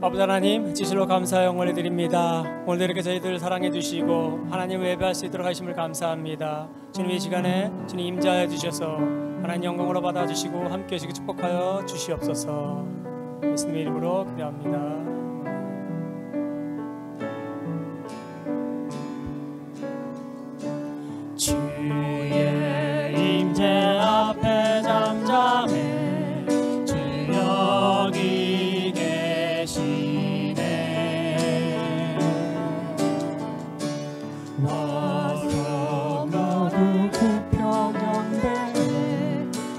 아버지 하나님, 진실로 감사 영원히 드립니다. 오늘도 이렇게 저희들 사랑해 주시고 하나님을 예배할 수 있도록 하심을 감사합니다. 주님, 이 시간에 주님 임재하여 주셔서 하나님 영광으로 받아주시고 함께 하시고 축복하여 주시옵소서. 예수님의 이름으로 기도합니다. 주의 임재 앞에 잠잠해 주 여기 계시네. 와서 모두 구평연대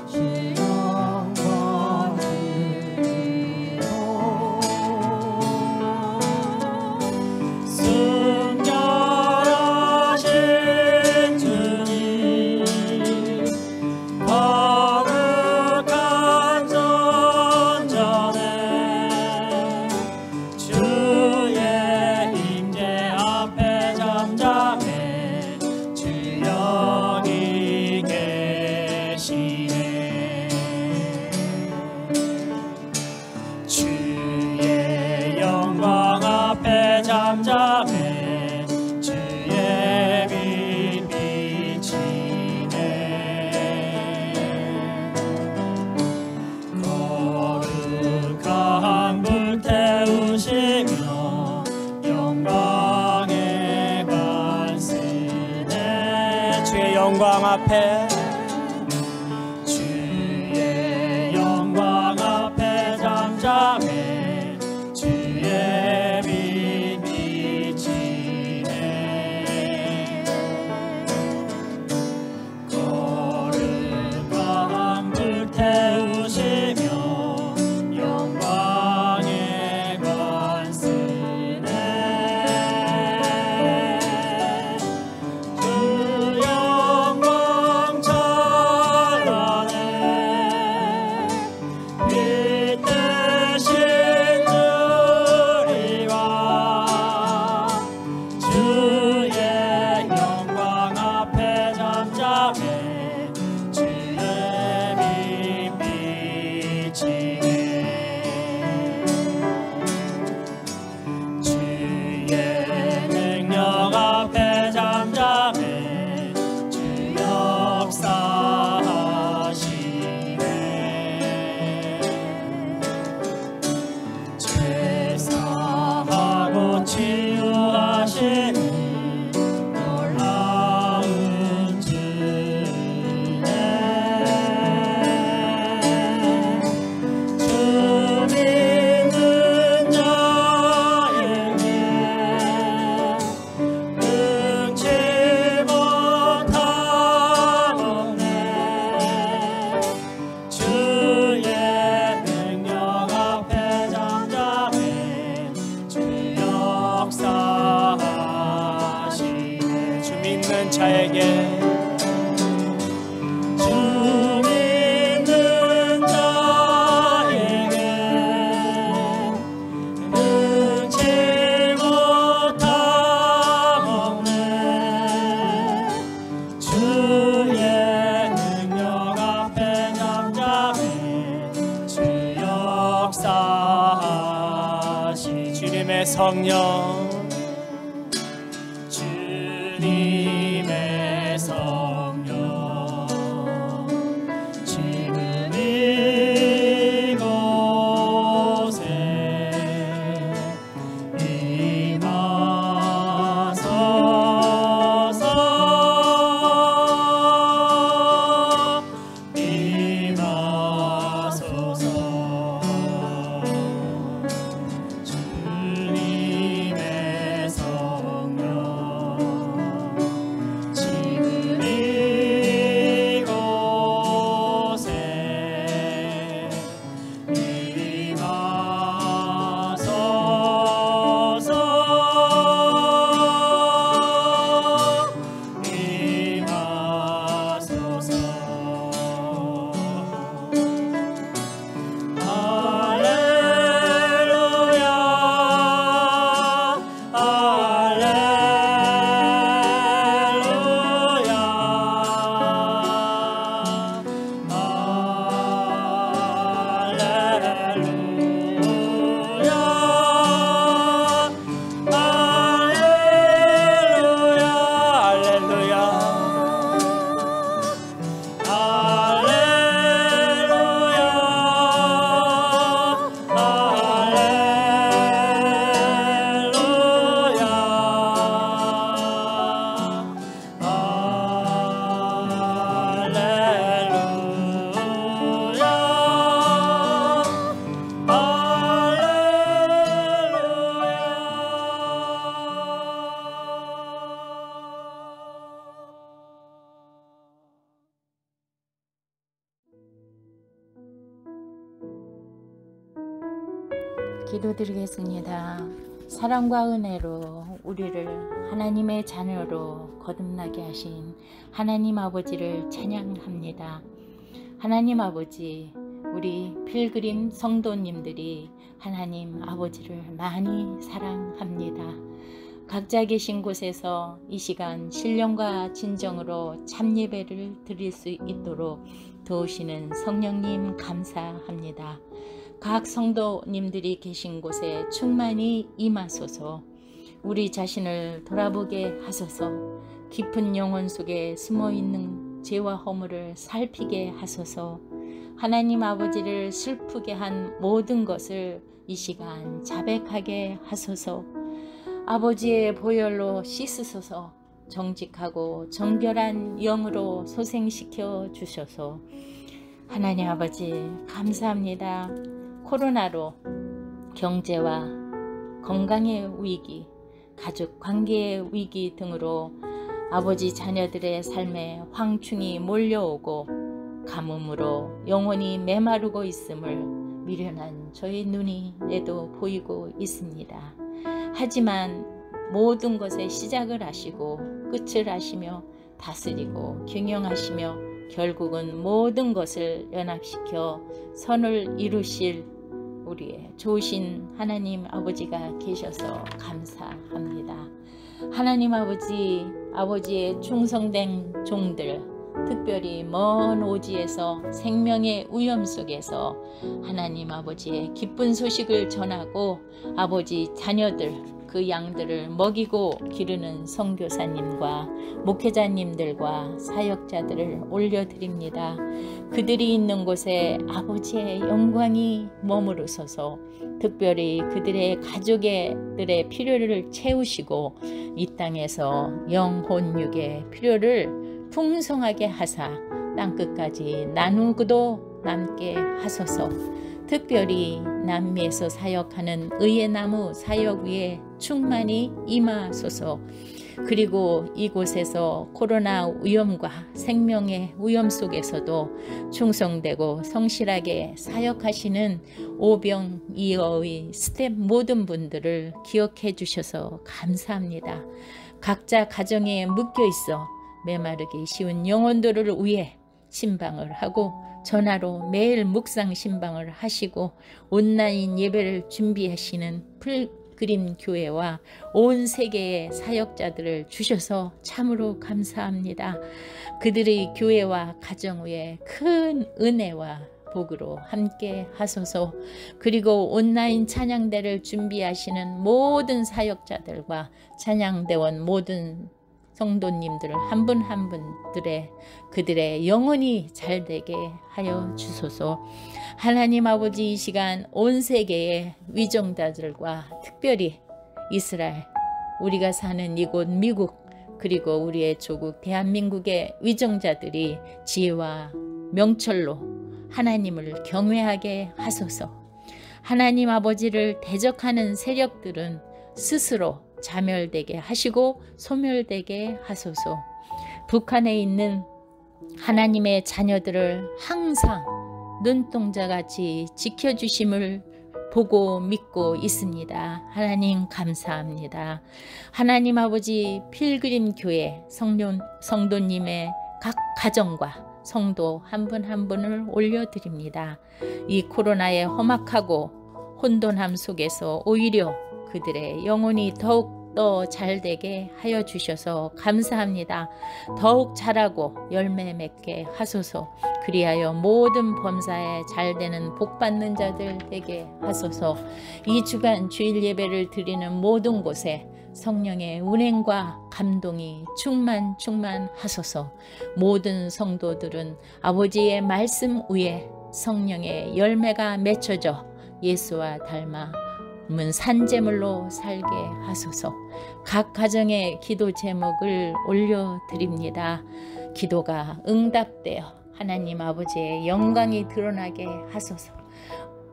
주 영광 드리고 순결하신 주님 거룩한 전전에 주의 임재 앞에 잠잠해 주 여기 계시네. 주의 영광 앞에 잠잠해 주의 빛 비치네. 거룩한 불 태우시며 영광의 관쓰네. 주의 영광 앞에 주의 영광 앞에 잠잠해 주의 빛 비치네. 거룩한 불 태우시며 영광의 관쓰네. 주 영광 찬란해 빛 대신 주리와 주의 영광 앞에 잠잠해 주의 빛 비치네. 주의 능력 앞에 잠잠해 주 역사하시네. 죄사하고 치유하시니 놀라운 주네. 주 믿는 자에게 능치 못하오네. 주의 능력 앞에 잠잠해 주 역사하시네. 주 믿는 자에게 주 믿는 자에게 능치 못하오네. 주의 능력 앞에 잠잠해 주 역사하시. 주님의 성령 주님의 성령 지금 이곳에 임하소서. 임하소서. 주님의 성령 지금 기도드리겠습니다. 사랑과 은혜로 우리를 하나님의 자녀로 거듭나게 하신 하나님 아버지를 찬양합니다. 하나님 아버지, 우리 필그림 성도님들이 하나님 아버지를 많이 사랑합니다. 각자 계신 곳에서 이 시간 신령과 진정으로 참예배를 드릴 수 있도록 도우시는 성령님 감사합니다. 각 성도님들이 계신 곳에 충만히 임하소서. 우리 자신을 돌아보게 하소서. 깊은 영혼 속에 숨어있는 죄와 허물을 살피게 하소서. 하나님 아버지를 슬프게 한 모든 것을 이 시간 자백하게 하소서. 아버지의 보혈로 씻으소서. 정직하고 정결한 영으로 소생시켜 주셔서 하나님 아버지 감사합니다. 코로나로 경제와 건강의 위기, 가족 관계의 위기 등으로 아버지 자녀들의 삶에 황충이 몰려오고 가뭄으로 영혼이 메마르고 있음을 미련한 저희 눈이 내도 보이고 있습니다. 하지만 모든 것의 시작을 하시고 끝을 하시며 다스리고 경영하시며 결국은 모든 것을 연합시켜 선을 이루실 우리의 좋으신 하나님 아버지가 계셔서 감사합니다. 하나님 아버지, 아버지의 충성된 종들, 특별히 먼 오지에서 생명의 위험 속에서 하나님 아버지의 기쁜 소식을 전하고 아버지 자녀들, 그 양들을 먹이고 기르는 선교사님과 목회자님들과 사역자들을 올려드립니다. 그들이 있는 곳에 아버지의 영광이 머무르소서. 특별히 그들의 가족들의 필요를 채우시고 이 땅에서 영혼육의 필요를 풍성하게 하사 땅끝까지 나누고도 남게 하소서. 특별히 남미에서 사역하는 의의 나무 사역 위에 충만히 임하소서. 그리고 이곳에서 코로나 위험과 생명의 위험 속에서도 충성되고 성실하게 사역하시는 오병이어의 스텝 모든 분들을 기억해 주셔서 감사합니다. 각자 가정에 묶여 있어 메마르기 쉬운 영혼들을 위해 신방을 하고 전화로 매일 묵상 신방을 하시고 온라인 예배를 준비하시는 필그림 교회와 온 세계의 사역자들을 주셔서 참으로 감사합니다. 그들의 교회와 가정 위에 큰 은혜와 복으로 함께 하소서. 그리고 온라인 찬양대를 준비하시는 모든 사역자들과 찬양대원 모든 성도님들 한 분 한 분들의 그들의 영혼이 잘되게 하여 주소서. 하나님 아버지, 이 시간 온 세계의 위정자들과 특별히 이스라엘, 우리가 사는 이곳 미국, 그리고 우리의 조국 대한민국의 위정자들이 지혜와 명철로 하나님을 경외하게 하소서. 하나님 아버지를 대적하는 세력들은 스스로 자멸되게 하시고 소멸되게 하소서. 북한에 있는 하나님의 자녀들을 항상 눈동자같이 지켜주심을 보고 믿고 있습니다. 하나님 감사합니다. 하나님 아버지, 필그림 교회 성도님의 각 가정과 성도 한 분 한 분을 올려드립니다. 이 코로나의 험악하고 혼돈함 속에서 오히려 그들의 영혼이 더욱더 잘되게 하여 주셔서 감사합니다. 더욱 자라고 열매 맺게 하소서. 그리하여 모든 범사에 잘되는 복받는 자들 되게 하소서. 이 주간 주일 예배를 드리는 모든 곳에 성령의 운행과 감동이 충만하소서. 모든 성도들은 아버지의 말씀 위에 성령의 열매가 맺혀져 예수와 닮아 산제물로 살게 하소서. 각 가정의 기도 제목을 올려드립니다. 기도가 응답되어 하나님 아버지의 영광이 드러나게 하소서.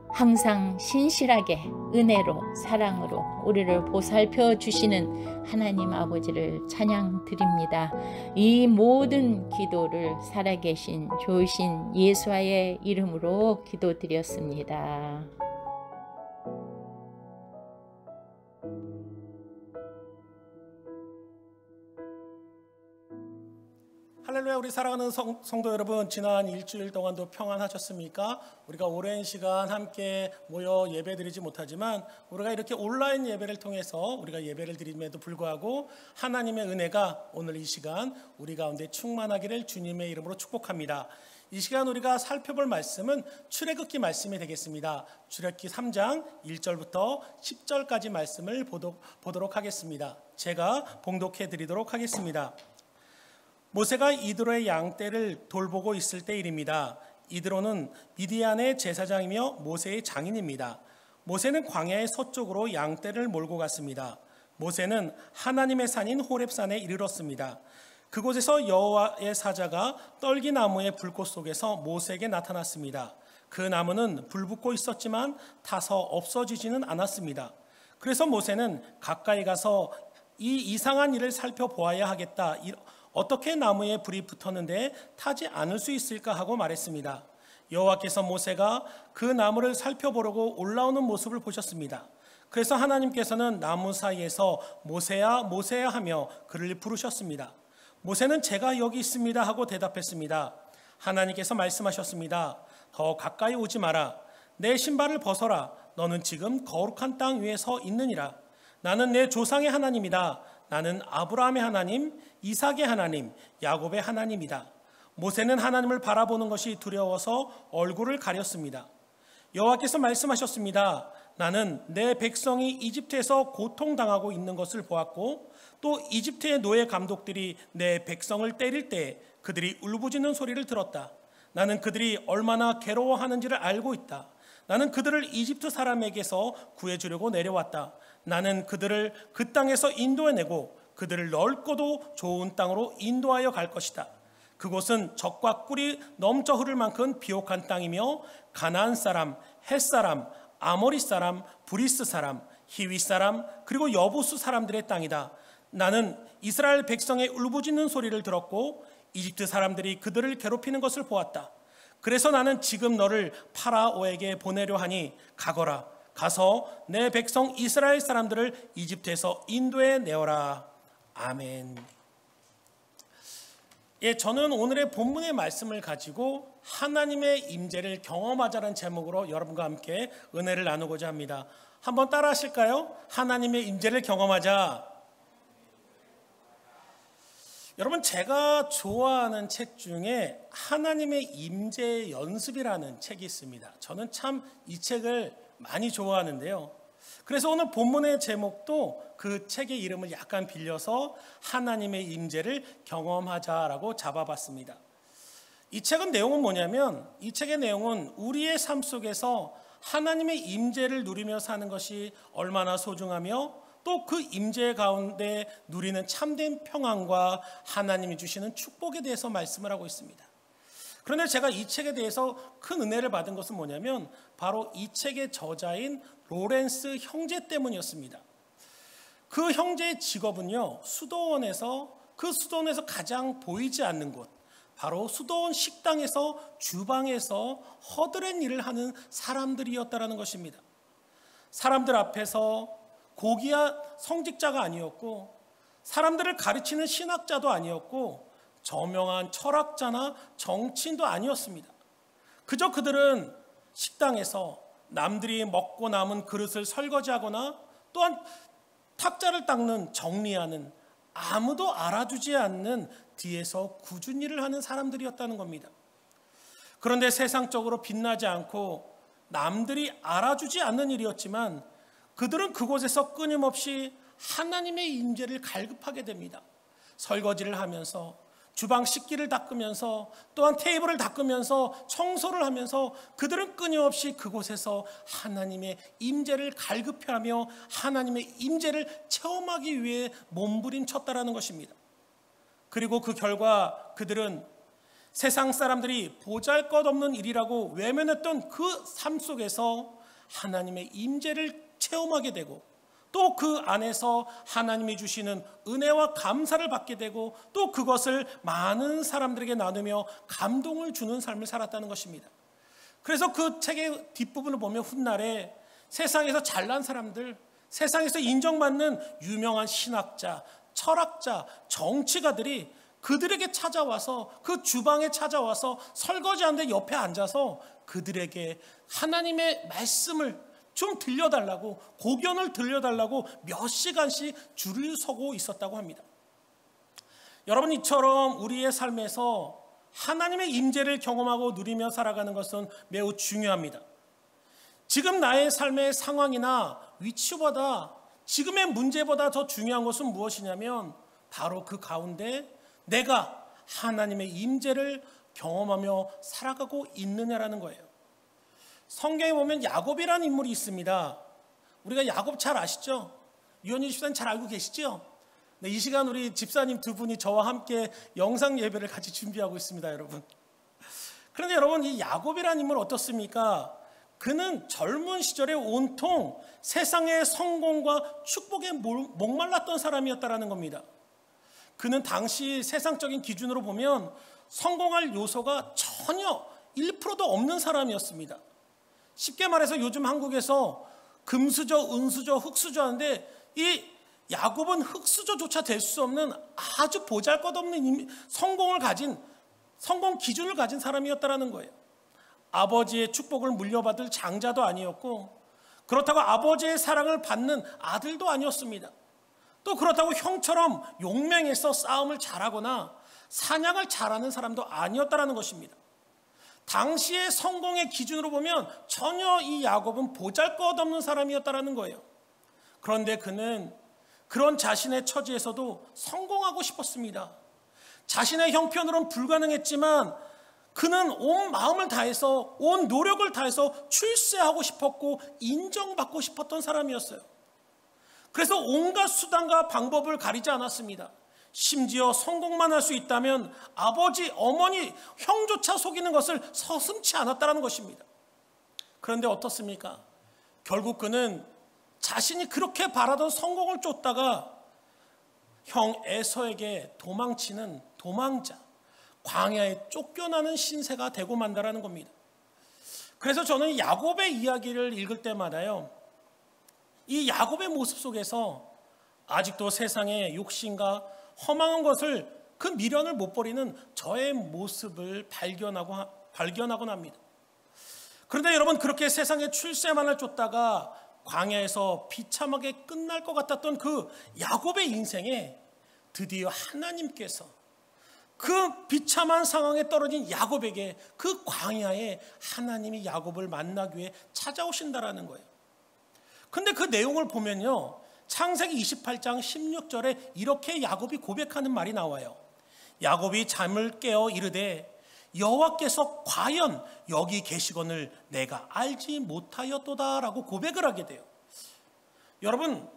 항상 신실하게 은혜로 사랑으로 우리를 보살펴 주시는 하나님 아버지를 찬양드립니다. 이 모든 기도를 살아계신 좋으신 예수와의 이름으로 기도드렸습니다. 할렐루야. 우리 사랑하는 성도 여러분, 지난 일주일 동안도 평안하셨습니까? 우리가 오랜 시간 함께 모여 예배드리지 못하지만 우리가 이렇게 온라인 예배를 통해서 우리가 예배를 드림에도 불구하고 하나님의 은혜가 오늘 이 시간 우리 가운데 충만하기를 주님의 이름으로 축복합니다. 이 시간 우리가 살펴볼 말씀은 출애굽기 말씀이 되겠습니다. 출애굽기 3장 1절부터 10절까지 말씀을 보도록 하겠습니다. 제가 봉독해 드리도록 하겠습니다. 모세가 이드로의 양떼를 돌보고 있을 때 일입니다. 이드로는 미디안의 제사장이며 모세의 장인입니다. 모세는 광야의 서쪽으로 양떼를 몰고 갔습니다. 모세는 하나님의 산인 호렙산에 이르렀습니다. 그곳에서 여호와의 사자가 떨기나무의 불꽃 속에서 모세에게 나타났습니다. 그 나무는 불붙고 있었지만 타서 없어지지는 않았습니다. 그래서 모세는 가까이 가서 이 이상한 일을 살펴보아야 하겠다. 어떻게 나무에 불이 붙었는데 타지 않을 수 있을까 하고 말했습니다. 여호와께서 모세가 그 나무를 살펴보려고 올라오는 모습을 보셨습니다. 그래서 하나님께서는 나무 사이에서 모세야 모세야 하며 그를 부르셨습니다. 모세는 제가 여기 있습니다 하고 대답했습니다. 하나님께서 말씀하셨습니다. 더 가까이 오지 마라. 내 신발을 벗어라. 너는 지금 거룩한 땅 위에 서 있느니라. 나는 내 조상의 하나님이다. 나는 아브라함의 하나님, 이삭의 하나님, 야곱의 하나님이다. 모세는 하나님을 바라보는 것이 두려워서 얼굴을 가렸습니다. 여호와께서 말씀하셨습니다. 나는 내 백성이 이집트에서 고통당하고 있는 것을 보았고 또 이집트의 노예 감독들이 내 백성을 때릴 때 그들이 울부짖는 소리를 들었다. 나는 그들이 얼마나 괴로워하는지를 알고 있다. 나는 그들을 이집트 사람에게서 구해주려고 내려왔다. 나는 그들을 그 땅에서 인도해내고 그들을 넓고도 좋은 땅으로 인도하여 갈 것이다. 그곳은 젖과 꿀이 넘쳐 흐를 만큼 비옥한 땅이며 가나안 사람, 헷 사람, 아모리 사람, 브리스 사람, 히위 사람, 그리고 여부수 사람들의 땅이다. 나는 이스라엘 백성의 울부짖는 소리를 들었고 이집트 사람들이 그들을 괴롭히는 것을 보았다. 그래서 나는 지금 너를 파라오에게 보내려 하니 가거라. 가서 내 백성 이스라엘 사람들을 이집트에서 인도해 내어라. 아멘. 예, 저는 오늘의 본문의 말씀을 가지고 하나님의 임재를 경험하자는 제목으로 여러분과 함께 은혜를 나누고자 합니다. 한번 따라 하실까요? 하나님의 임재를 경험하자. 여러분, 제가 좋아하는 책 중에 하나님의 임재 연습이라는 책이 있습니다. 저는 참 이 책을 많이 좋아하는데요. 그래서 오늘 본문의 제목도 그 책의 이름을 약간 빌려서 하나님의 임재를 경험하자라고 잡아봤습니다. 이 책은 내용은 뭐냐면, 이 책의 내용은 우리의 삶 속에서 하나님의 임재를 누리며 사는 것이 얼마나 소중하며 또 그 임재 가운데 누리는 참된 평안과 하나님이 주시는 축복에 대해서 말씀을 하고 있습니다. 그런데 제가 이 책에 대해서 큰 은혜를 받은 것은 뭐냐면 바로 이 책의 저자인 로렌스 형제 때문이었습니다. 그 형제의 직업은요, 수도원에서 가장 보이지 않는 곳, 바로 수도원 식당에서 주방에서 허드렛 일을 하는 사람들이었다라는 것입니다. 사람들 앞에서 고귀한 성직자가 아니었고 사람들을 가르치는 신학자도 아니었고 저명한 철학자나 정치인도 아니었습니다. 그저 그들은 식당에서 남들이 먹고 남은 그릇을 설거지하거나 또한 탁자를 닦는 정리하는 아무도 알아주지 않는 뒤에서 굳은 일을 하는 사람들이었다는 겁니다. 그런데 세상적으로 빛나지 않고 남들이 알아주지 않는 일이었지만 그들은 그곳에서 끊임없이 하나님의 임재를 갈급하게 됩니다. 설거지를 하면서 주방 식기를 닦으면서 또한 테이블을 닦으면서 청소를 하면서 그들은 끊임없이 그곳에서 하나님의 임재를 갈급해하며 하나님의 임재를 체험하기 위해 몸부림쳤다라는 것입니다. 그리고 그 결과 그들은 세상 사람들이 보잘것없는 일이라고 외면했던 그 삶 속에서 하나님의 임재를 체험하게 되고 또 그 안에서 하나님이 주시는 은혜와 감사를 받게 되고 또 그것을 많은 사람들에게 나누며 감동을 주는 삶을 살았다는 것입니다. 그래서 그 책의 뒷부분을 보면 훗날에 세상에서 잘난 사람들, 세상에서 인정받는 유명한 신학자, 철학자, 정치가들이 그들에게 찾아와서 그 주방에 찾아와서 설거지하는데 옆에 앉아서 그들에게 하나님의 말씀을 좀 들려달라고, 고견을 들려달라고 몇 시간씩 줄을 서고 있었다고 합니다. 여러분, 이처럼 우리의 삶에서 하나님의 임재를 경험하고 누리며 살아가는 것은 매우 중요합니다. 지금 나의 삶의 상황이나 위치보다, 지금의 문제보다 더 중요한 것은 무엇이냐면 바로 그 가운데 내가 하나님의 임재를 경험하며 살아가고 있느냐라는 거예요. 성경에 보면 야곱이라는 인물이 있습니다. 우리가 야곱 잘 아시죠? 유현희 집사님 잘 알고 계시죠? 네, 이 시간 우리 집사님 두 분이 저와 함께 영상 예배를 같이 준비하고 있습니다, 여러분. 그런데 여러분, 이 야곱이라는 인물 어떻습니까? 그는 젊은 시절에 온통 세상의 성공과 축복에 목말랐던 사람이었다라는 겁니다. 그는 당시 세상적인 기준으로 보면 성공할 요소가 전혀 1%도 없는 사람이었습니다. 쉽게 말해서 요즘 한국에서 금수저, 은수저, 흙수저 하는데 이 야곱은 흙수저조차 될 수 없는 아주 보잘것없는 성공을 가진, 성공 기준을 가진 사람이었다라는 거예요. 아버지의 축복을 물려받을 장자도 아니었고, 그렇다고 아버지의 사랑을 받는 아들도 아니었습니다. 또 그렇다고 형처럼 용맹해서 싸움을 잘하거나 사냥을 잘하는 사람도 아니었다라는 것입니다. 당시의 성공의 기준으로 보면 전혀 이 야곱은 보잘것없는 사람이었다라는 거예요. 그런데 그는 그런 자신의 처지에서도 성공하고 싶었습니다. 자신의 형편으로는 불가능했지만 그는 온 마음을 다해서, 온 노력을 다해서 출세하고 싶었고 인정받고 싶었던 사람이었어요. 그래서 온갖 수단과 방법을 가리지 않았습니다. 심지어 성공만 할 수 있다면 아버지, 어머니, 형조차 속이는 것을 서슴지 않았다는 것입니다. 그런데 어떻습니까? 결국 그는 자신이 그렇게 바라던 성공을 쫓다가 형 에서에게 도망치는 도망자, 광야에 쫓겨나는 신세가 되고 만다라는 겁니다. 그래서 저는 야곱의 이야기를 읽을 때마다요, 이 야곱의 모습 속에서 아직도 세상의 욕심과 허망한 것을, 그 미련을 못 버리는 저의 모습을 발견하곤 합니다. 그런데 여러분, 그렇게 세상의 출세만을 쫓다가 광야에서 비참하게 끝날 것 같았던 그 야곱의 인생에 드디어 하나님께서 그 비참한 상황에 떨어진 야곱에게 그 광야에 하나님이 야곱을 만나기 위해 찾아오신다라는 거예요. 근데 그 내용을 보면요, 창세기 28장 16절에 이렇게 야곱이 고백하는 말이 나와요. 야곱이 잠을 깨어 이르되 여호와께서 과연 여기 계시거늘 내가 알지 못하였도다라고 고백을 하게 돼요. 여러분,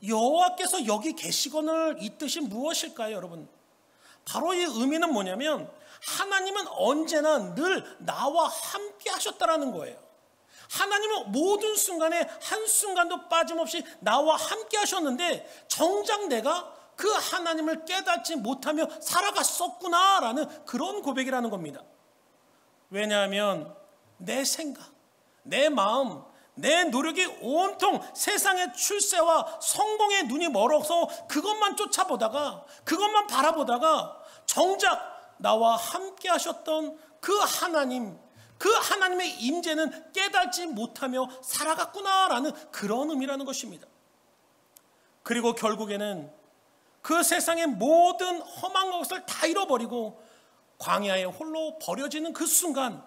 여호와께서 여기 계시거늘 이 뜻이 무엇일까요, 여러분? 바로 이 의미는 뭐냐면 하나님은 언제나 늘 나와 함께 하셨다라는 거예요. 하나님은 모든 순간에 한순간도 빠짐없이 나와 함께 하셨는데 정작 내가 그 하나님을 깨닫지 못하며 살아갔었구나라는 그런 고백이라는 겁니다. 왜냐하면 내 생각, 내 마음, 내 노력이 온통 세상의 출세와 성공의 눈이 멀어서 그것만 쫓아보다가, 그것만 바라보다가 정작 나와 함께 하셨던 그 하나님, 그 하나님의 임재는 깨닫지 못하며 살아갔구나라는 그런 의미라는 것입니다. 그리고 결국에는 그 세상의 모든 험한 것을 다 잃어버리고 광야에 홀로 버려지는 그 순간,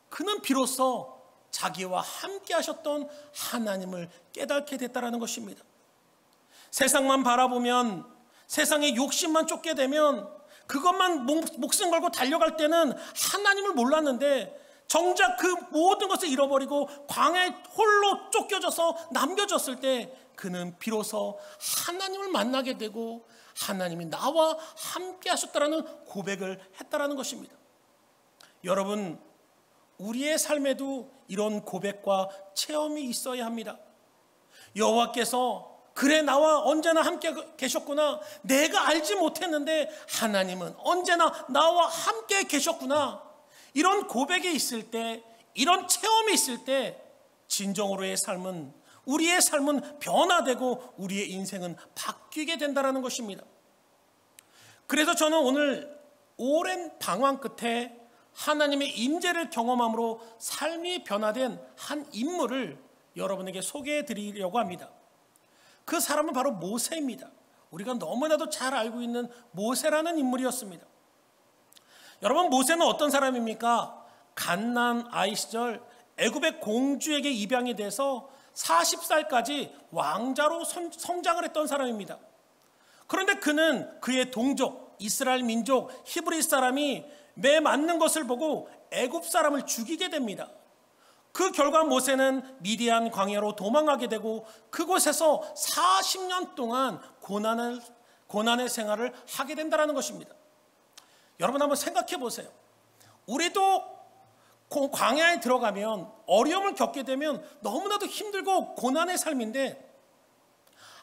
그는 비로소 자기와 함께 하셨던 하나님을 깨닫게 됐다라는 것입니다. 세상만 바라보면, 세상의 욕심만 쫓게 되면, 그것만 목숨 걸고 달려갈 때는 하나님을 몰랐는데 정작 그 모든 것을 잃어버리고 광야에 홀로 쫓겨져서 남겨졌을 때 그는 비로소 하나님을 만나게 되고 하나님이 나와 함께 하셨다라는 고백을 했다라는 것입니다. 여러분, 우리의 삶에도 이런 고백과 체험이 있어야 합니다. 여호와께서 그래 나와 언제나 함께 계셨구나, 내가 알지 못했는데 하나님은 언제나 나와 함께 계셨구나, 이런 고백이 있을 때, 이런 체험이 있을 때 진정으로의 삶은, 우리의 삶은 변화되고 우리의 인생은 바뀌게 된다는 것입니다. 그래서 저는 오늘 오랜 방황 끝에 하나님의 임재를 경험함으로 삶이 변화된 한 인물을 여러분에게 소개해 드리려고 합니다. 그 사람은 바로 모세입니다. 우리가 너무나도 잘 알고 있는 모세라는 인물이었습니다. 여러분, 모세는 어떤 사람입니까? 갓난 아이 시절 애굽의 공주에게 입양이 돼서 40살까지 왕자로 성장을 했던 사람입니다. 그런데 그는 그의 동족 이스라엘 민족 히브리 사람이 매 맞는 것을 보고 애굽 사람을 죽이게 됩니다. 그 결과 모세는 미디안 광야로 도망가게 되고 그곳에서 40년 동안 고난의 생활을 하게 된다는 것입니다. 여러분, 한번 생각해 보세요. 우리도 광야에 들어가면 어려움을 겪게 되면 너무나도 힘들고 고난의 삶인데,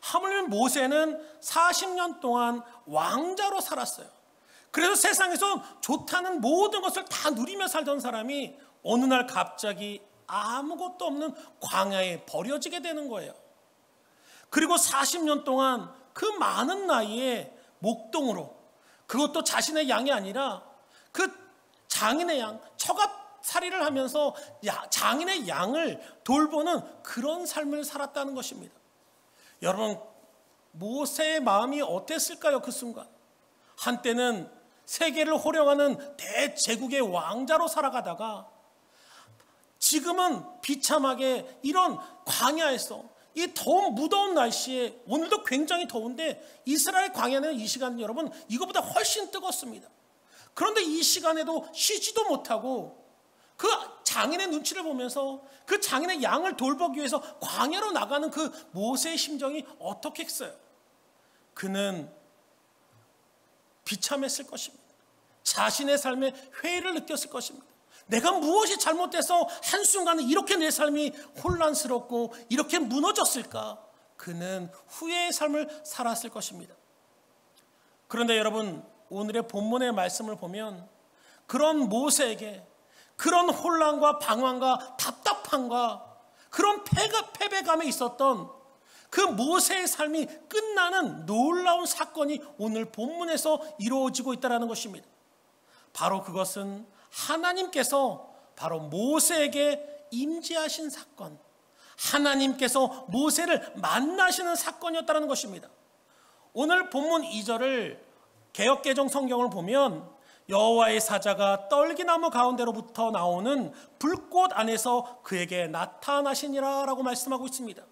하물며 모세는 40년 동안 왕자로 살았어요. 그래서 세상에서 좋다는 모든 것을 다 누리며 살던 사람이 어느 날 갑자기 아무것도 없는 광야에 버려지게 되는 거예요. 그리고 40년 동안 그 많은 나이에 목동으로, 그것도 자신의 양이 아니라 그 장인의 양, 처갓살이를 하면서 장인의 양을 돌보는 그런 삶을 살았다는 것입니다. 여러분, 모세의 마음이 어땠을까요? 그 순간 한때는 세계를 호령하는 대제국의 왕자로 살아가다가 지금은 비참하게 이런 광야에서 이 더운 무더운 날씨에, 오늘도 굉장히 더운데 이스라엘 광야는 이 시간 여러분 이거보다 훨씬 뜨겁습니다. 그런데 이 시간에도 쉬지도 못하고 그 장인의 눈치를 보면서 그 장인의 양을 돌보기 위해서 광야로 나가는 그 모세의 심정이 어떻게 했어요? 그는 비참했을 것입니다. 자신의 삶에 회의를 느꼈을 것입니다. 내가 무엇이 잘못돼서 한순간에 이렇게 내 삶이 혼란스럽고 이렇게 무너졌을까? 그는 후회의 삶을 살았을 것입니다. 그런데 여러분, 오늘의 본문의 말씀을 보면 그런 모세에게 그런 혼란과 방황과 답답함과 그런 패배감에 있었던 그 모세의 삶이 끝나는 놀라운 사건이 오늘 본문에서 이루어지고 있다는 것입니다. 바로 그것은 하나님께서 바로 모세에게 임재하신 사건, 하나님께서 모세를 만나시는 사건이었다는 것입니다. 오늘 본문 2절을 개역개정 성경을 보면 여호와의 사자가 떨기나무 가운데로부터 나오는 불꽃 안에서 그에게 나타나시니라 라고 말씀하고 있습니다.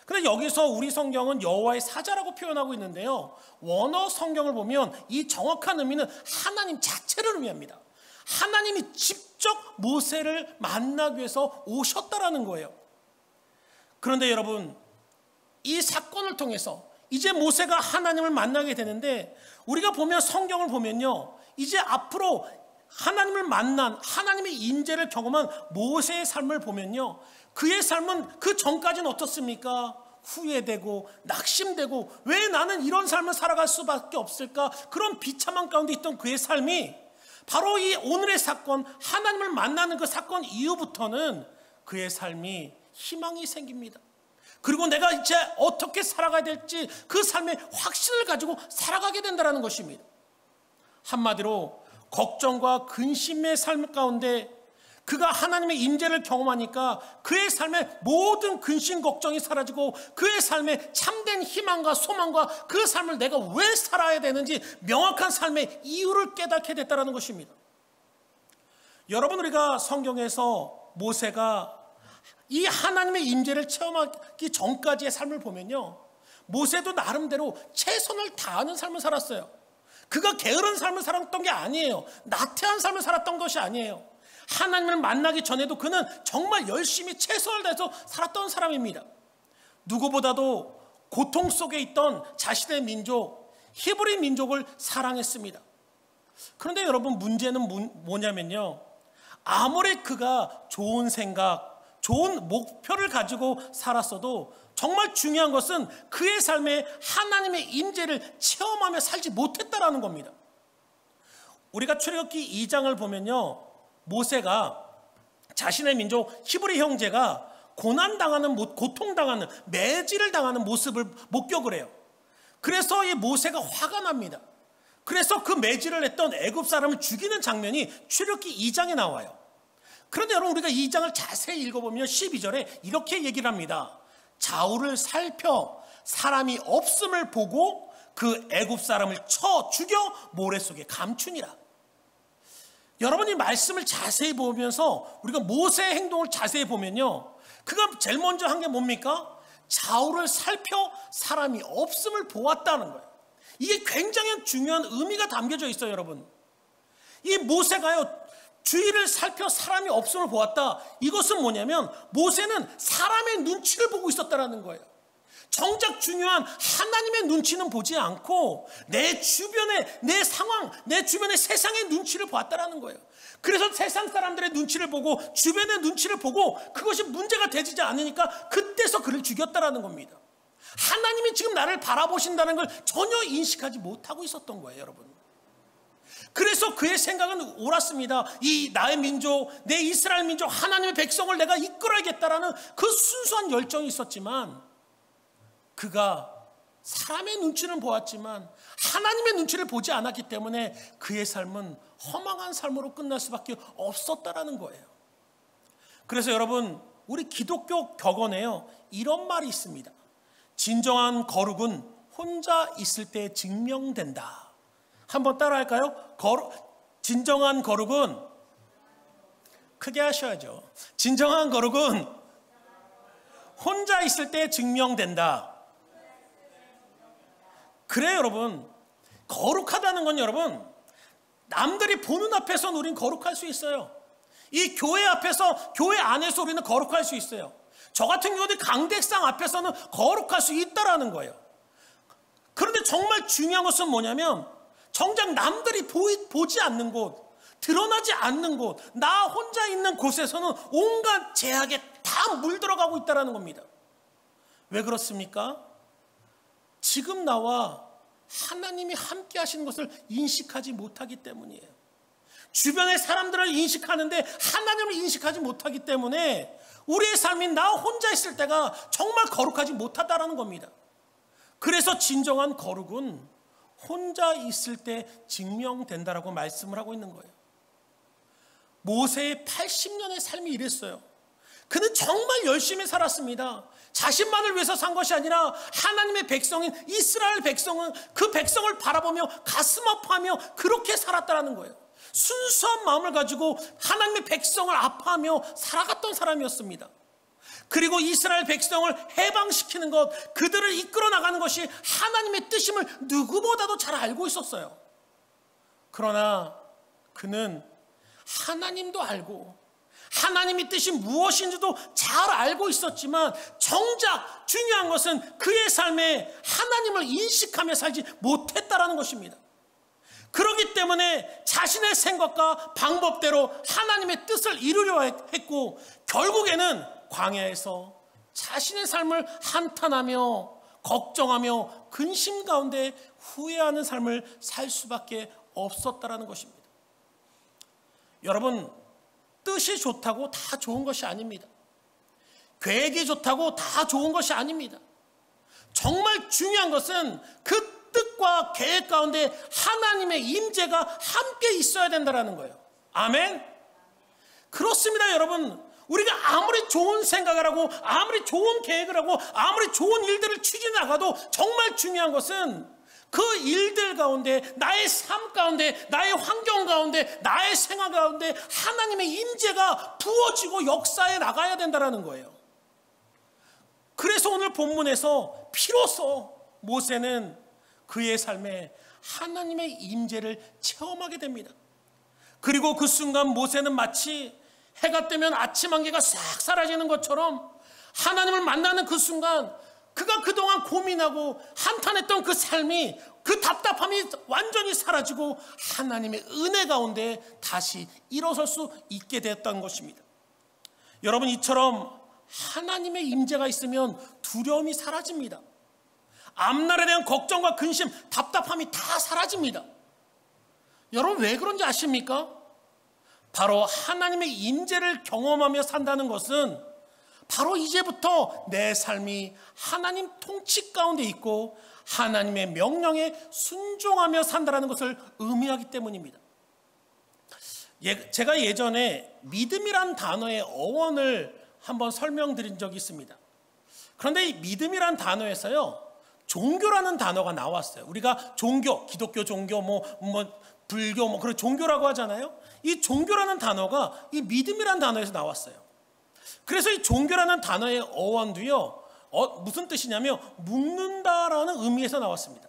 그런데 여기서 우리 성경은 여호와의 사자라고 표현하고 있는데요, 원어 성경을 보면 이 정확한 의미는 하나님 자체를 의미합니다. 하나님이 직접 모세를 만나기 위해서 오셨다라는 거예요. 그런데 여러분, 이 사건을 통해서 이제 모세가 하나님을 만나게 되는데, 우리가 보면 성경을 보면요, 이제 앞으로 하나님을 만난, 하나님의 임재를 경험한 모세의 삶을 보면요, 그의 삶은 그 전까지는 어떻습니까? 후회되고 낙심되고 왜 나는 이런 삶을 살아갈 수밖에 없을까? 그런 비참한 가운데 있던 그의 삶이 바로 이 오늘의 사건, 하나님을 만나는 그 사건 이후부터는 그의 삶이 희망이 생깁니다. 그리고 내가 이제 어떻게 살아가야 될지 그 삶의 확신을 가지고 살아가게 된다는 것입니다. 한마디로 걱정과 근심의 삶 가운데 그가 하나님의 임재를 경험하니까 그의 삶의 모든 근심 걱정이 사라지고 그의 삶에 참된 희망과 소망과 그 삶을 내가 왜 살아야 되는지 명확한 삶의 이유를 깨닫게 됐다는 것입니다. 여러분, 우리가 성경에서 모세가 이 하나님의 임재를 체험하기 전까지의 삶을 보면요, 모세도 나름대로 최선을 다하는 삶을 살았어요. 그가 게으른 삶을 살았던 게 아니에요. 나태한 삶을 살았던 것이 아니에요. 하나님을 만나기 전에도 그는 정말 열심히 최선을 다해서 살았던 사람입니다. 누구보다도 고통 속에 있던 자신의 민족, 히브리 민족을 사랑했습니다. 그런데 여러분, 문제는 뭐냐면요, 아무리 그가 좋은 생각, 좋은 목표를 가지고 살았어도 정말 중요한 것은 그의 삶에 하나님의 임재를 체험하며 살지 못했다라는 겁니다. 우리가 출애굽기 2장을 보면요, 모세가 자신의 민족 히브리 형제가 고난당하는, 고통당하는, 매질을 당하는 모습을 목격을 해요. 그래서 이 모세가 화가 납니다. 그래서 그 매질을 했던 애굽 사람을 죽이는 장면이 출애굽기 2장에 나와요. 그런데 여러분 우리가 2장을 자세히 읽어보면 12절에 이렇게 얘기를 합니다. 좌우를 살펴 사람이 없음을 보고 그 애굽 사람을 쳐 죽여 모래 속에 감추니라. 여러분이 말씀을 자세히 보면서 우리가 모세의 행동을 자세히 보면요, 그가 제일 먼저 한 게 뭡니까? 좌우를 살펴 사람이 없음을 보았다는 거예요. 이게 굉장히 중요한 의미가 담겨져 있어요. 여러분, 이 모세가요 주위를 살펴 사람이 없음을 보았다. 이것은 뭐냐면 모세는 사람의 눈치를 보고 있었다는 거예요. 정작 중요한 하나님의 눈치는 보지 않고 내 주변의 내 상황, 내 주변의 세상의 눈치를 보았다는 거예요. 그래서 세상 사람들의 눈치를 보고 주변의 눈치를 보고 그것이 문제가 되지 않으니까 그때서 그를 죽였다는 겁니다. 하나님이 지금 나를 바라보신다는 걸 전혀 인식하지 못하고 있었던 거예요, 여러분. 그래서 그의 생각은 옳았습니다. 이 나의 민족, 내 이스라엘 민족, 하나님의 백성을 내가 이끌어야겠다라는 그 순수한 열정이 있었지만, 그가 사람의 눈치는 보았지만 하나님의 눈치를 보지 않았기 때문에 그의 삶은 허망한 삶으로 끝날 수밖에 없었다라는 거예요. 그래서 여러분, 우리 기독교 격언에요 이런 말이 있습니다. 진정한 거룩은 혼자 있을 때 증명된다. 한번 따라할까요? 진정한 거룩은, 크게 하셔야죠. 진정한 거룩은 혼자 있을 때 증명된다. 그래요, 여러분. 거룩하다는 건 여러분, 남들이 보는 앞에서는 우린 거룩할 수 있어요. 이 교회 앞에서, 교회 안에서 우리는 거룩할 수 있어요. 저 같은 경우도 강대상 앞에서는 거룩할 수 있다라는 거예요. 그런데 정말 중요한 것은 뭐냐면, 정작 남들이 보지 않는 곳, 드러나지 않는 곳, 나 혼자 있는 곳에서는 온갖 제약에 다 물들어가고 있다는 겁니다. 왜 그렇습니까? 지금 나와 하나님이 함께 하시는 것을 인식하지 못하기 때문이에요. 주변의 사람들을 인식하는데 하나님을 인식하지 못하기 때문에 우리의 삶이 나 혼자 있을 때가 정말 거룩하지 못하다라는 겁니다. 그래서 진정한 거룩은 혼자 있을 때 증명된다라고 말씀을 하고 있는 거예요. 모세의 80년의 삶이 이랬어요. 그는 정말 열심히 살았습니다. 자신만을 위해서 산 것이 아니라 하나님의 백성인 이스라엘 백성은 그 백성을 바라보며 가슴 아파하며 그렇게 살았다는 거예요. 순수한 마음을 가지고 하나님의 백성을 아파하며 살아갔던 사람이었습니다. 그리고 이스라엘 백성을 해방시키는 것, 그들을 이끌어 나가는 것이 하나님의 뜻임을 누구보다도 잘 알고 있었어요. 그러나 그는 하나님도 알고 하나님의 뜻이 무엇인지도 잘 알고 있었지만 정작 중요한 것은 그의 삶에 하나님을 인식하며 살지 못했다라는 것입니다. 그렇기 때문에 자신의 생각과 방법대로 하나님의 뜻을 이루려 했고 결국에는 광야에서 자신의 삶을 한탄하며 걱정하며 근심 가운데 후회하는 삶을 살 수밖에 없었다라는 것입니다. 여러분, 뜻이 좋다고 다 좋은 것이 아닙니다. 계획이 좋다고 다 좋은 것이 아닙니다. 정말 중요한 것은 그 뜻과 계획 가운데 하나님의 임재가 함께 있어야 된다는 거예요. 아멘? 그렇습니다, 여러분. 우리가 아무리 좋은 생각을 하고 아무리 좋은 계획을 하고 아무리 좋은 일들을 추진해 나가도 정말 중요한 것은 그 일들 가운데, 나의 삶 가운데, 나의 환경 가운데, 나의 생활 가운데 하나님의 임재가 부어지고 역사해 나가야 된다는 거예요. 그래서 오늘 본문에서 비로소 모세는 그의 삶에 하나님의 임재를 체험하게 됩니다. 그리고 그 순간 모세는 마치 해가 뜨면 아침 안개가 싹 사라지는 것처럼 하나님을 만나는 그 순간 그가 그동안 고민하고 한탄했던 그 삶이, 그 답답함이 완전히 사라지고 하나님의 은혜 가운데 다시 일어설 수 있게 되었다는 것입니다. 여러분, 이처럼 하나님의 임재가 있으면 두려움이 사라집니다. 앞날에 대한 걱정과 근심, 답답함이 다 사라집니다. 여러분, 왜 그런지 아십니까? 바로 하나님의 임재를 경험하며 산다는 것은 바로 이제부터 내 삶이 하나님 통치 가운데 있고 하나님의 명령에 순종하며 산다라는 것을 의미하기 때문입니다. 제가 예전에 믿음이란 단어의 어원을 한번 설명드린 적이 있습니다. 그런데 이 믿음이란 단어에서요, 종교라는 단어가 나왔어요. 우리가 종교, 기독교 종교, 불교, 그런 종교라고 하잖아요. 이 종교라는 단어가 이 믿음이란 단어에서 나왔어요. 그래서 이 종교라는 단어의 어원도요, 무슨 뜻이냐면 묶는다라는 의미에서 나왔습니다.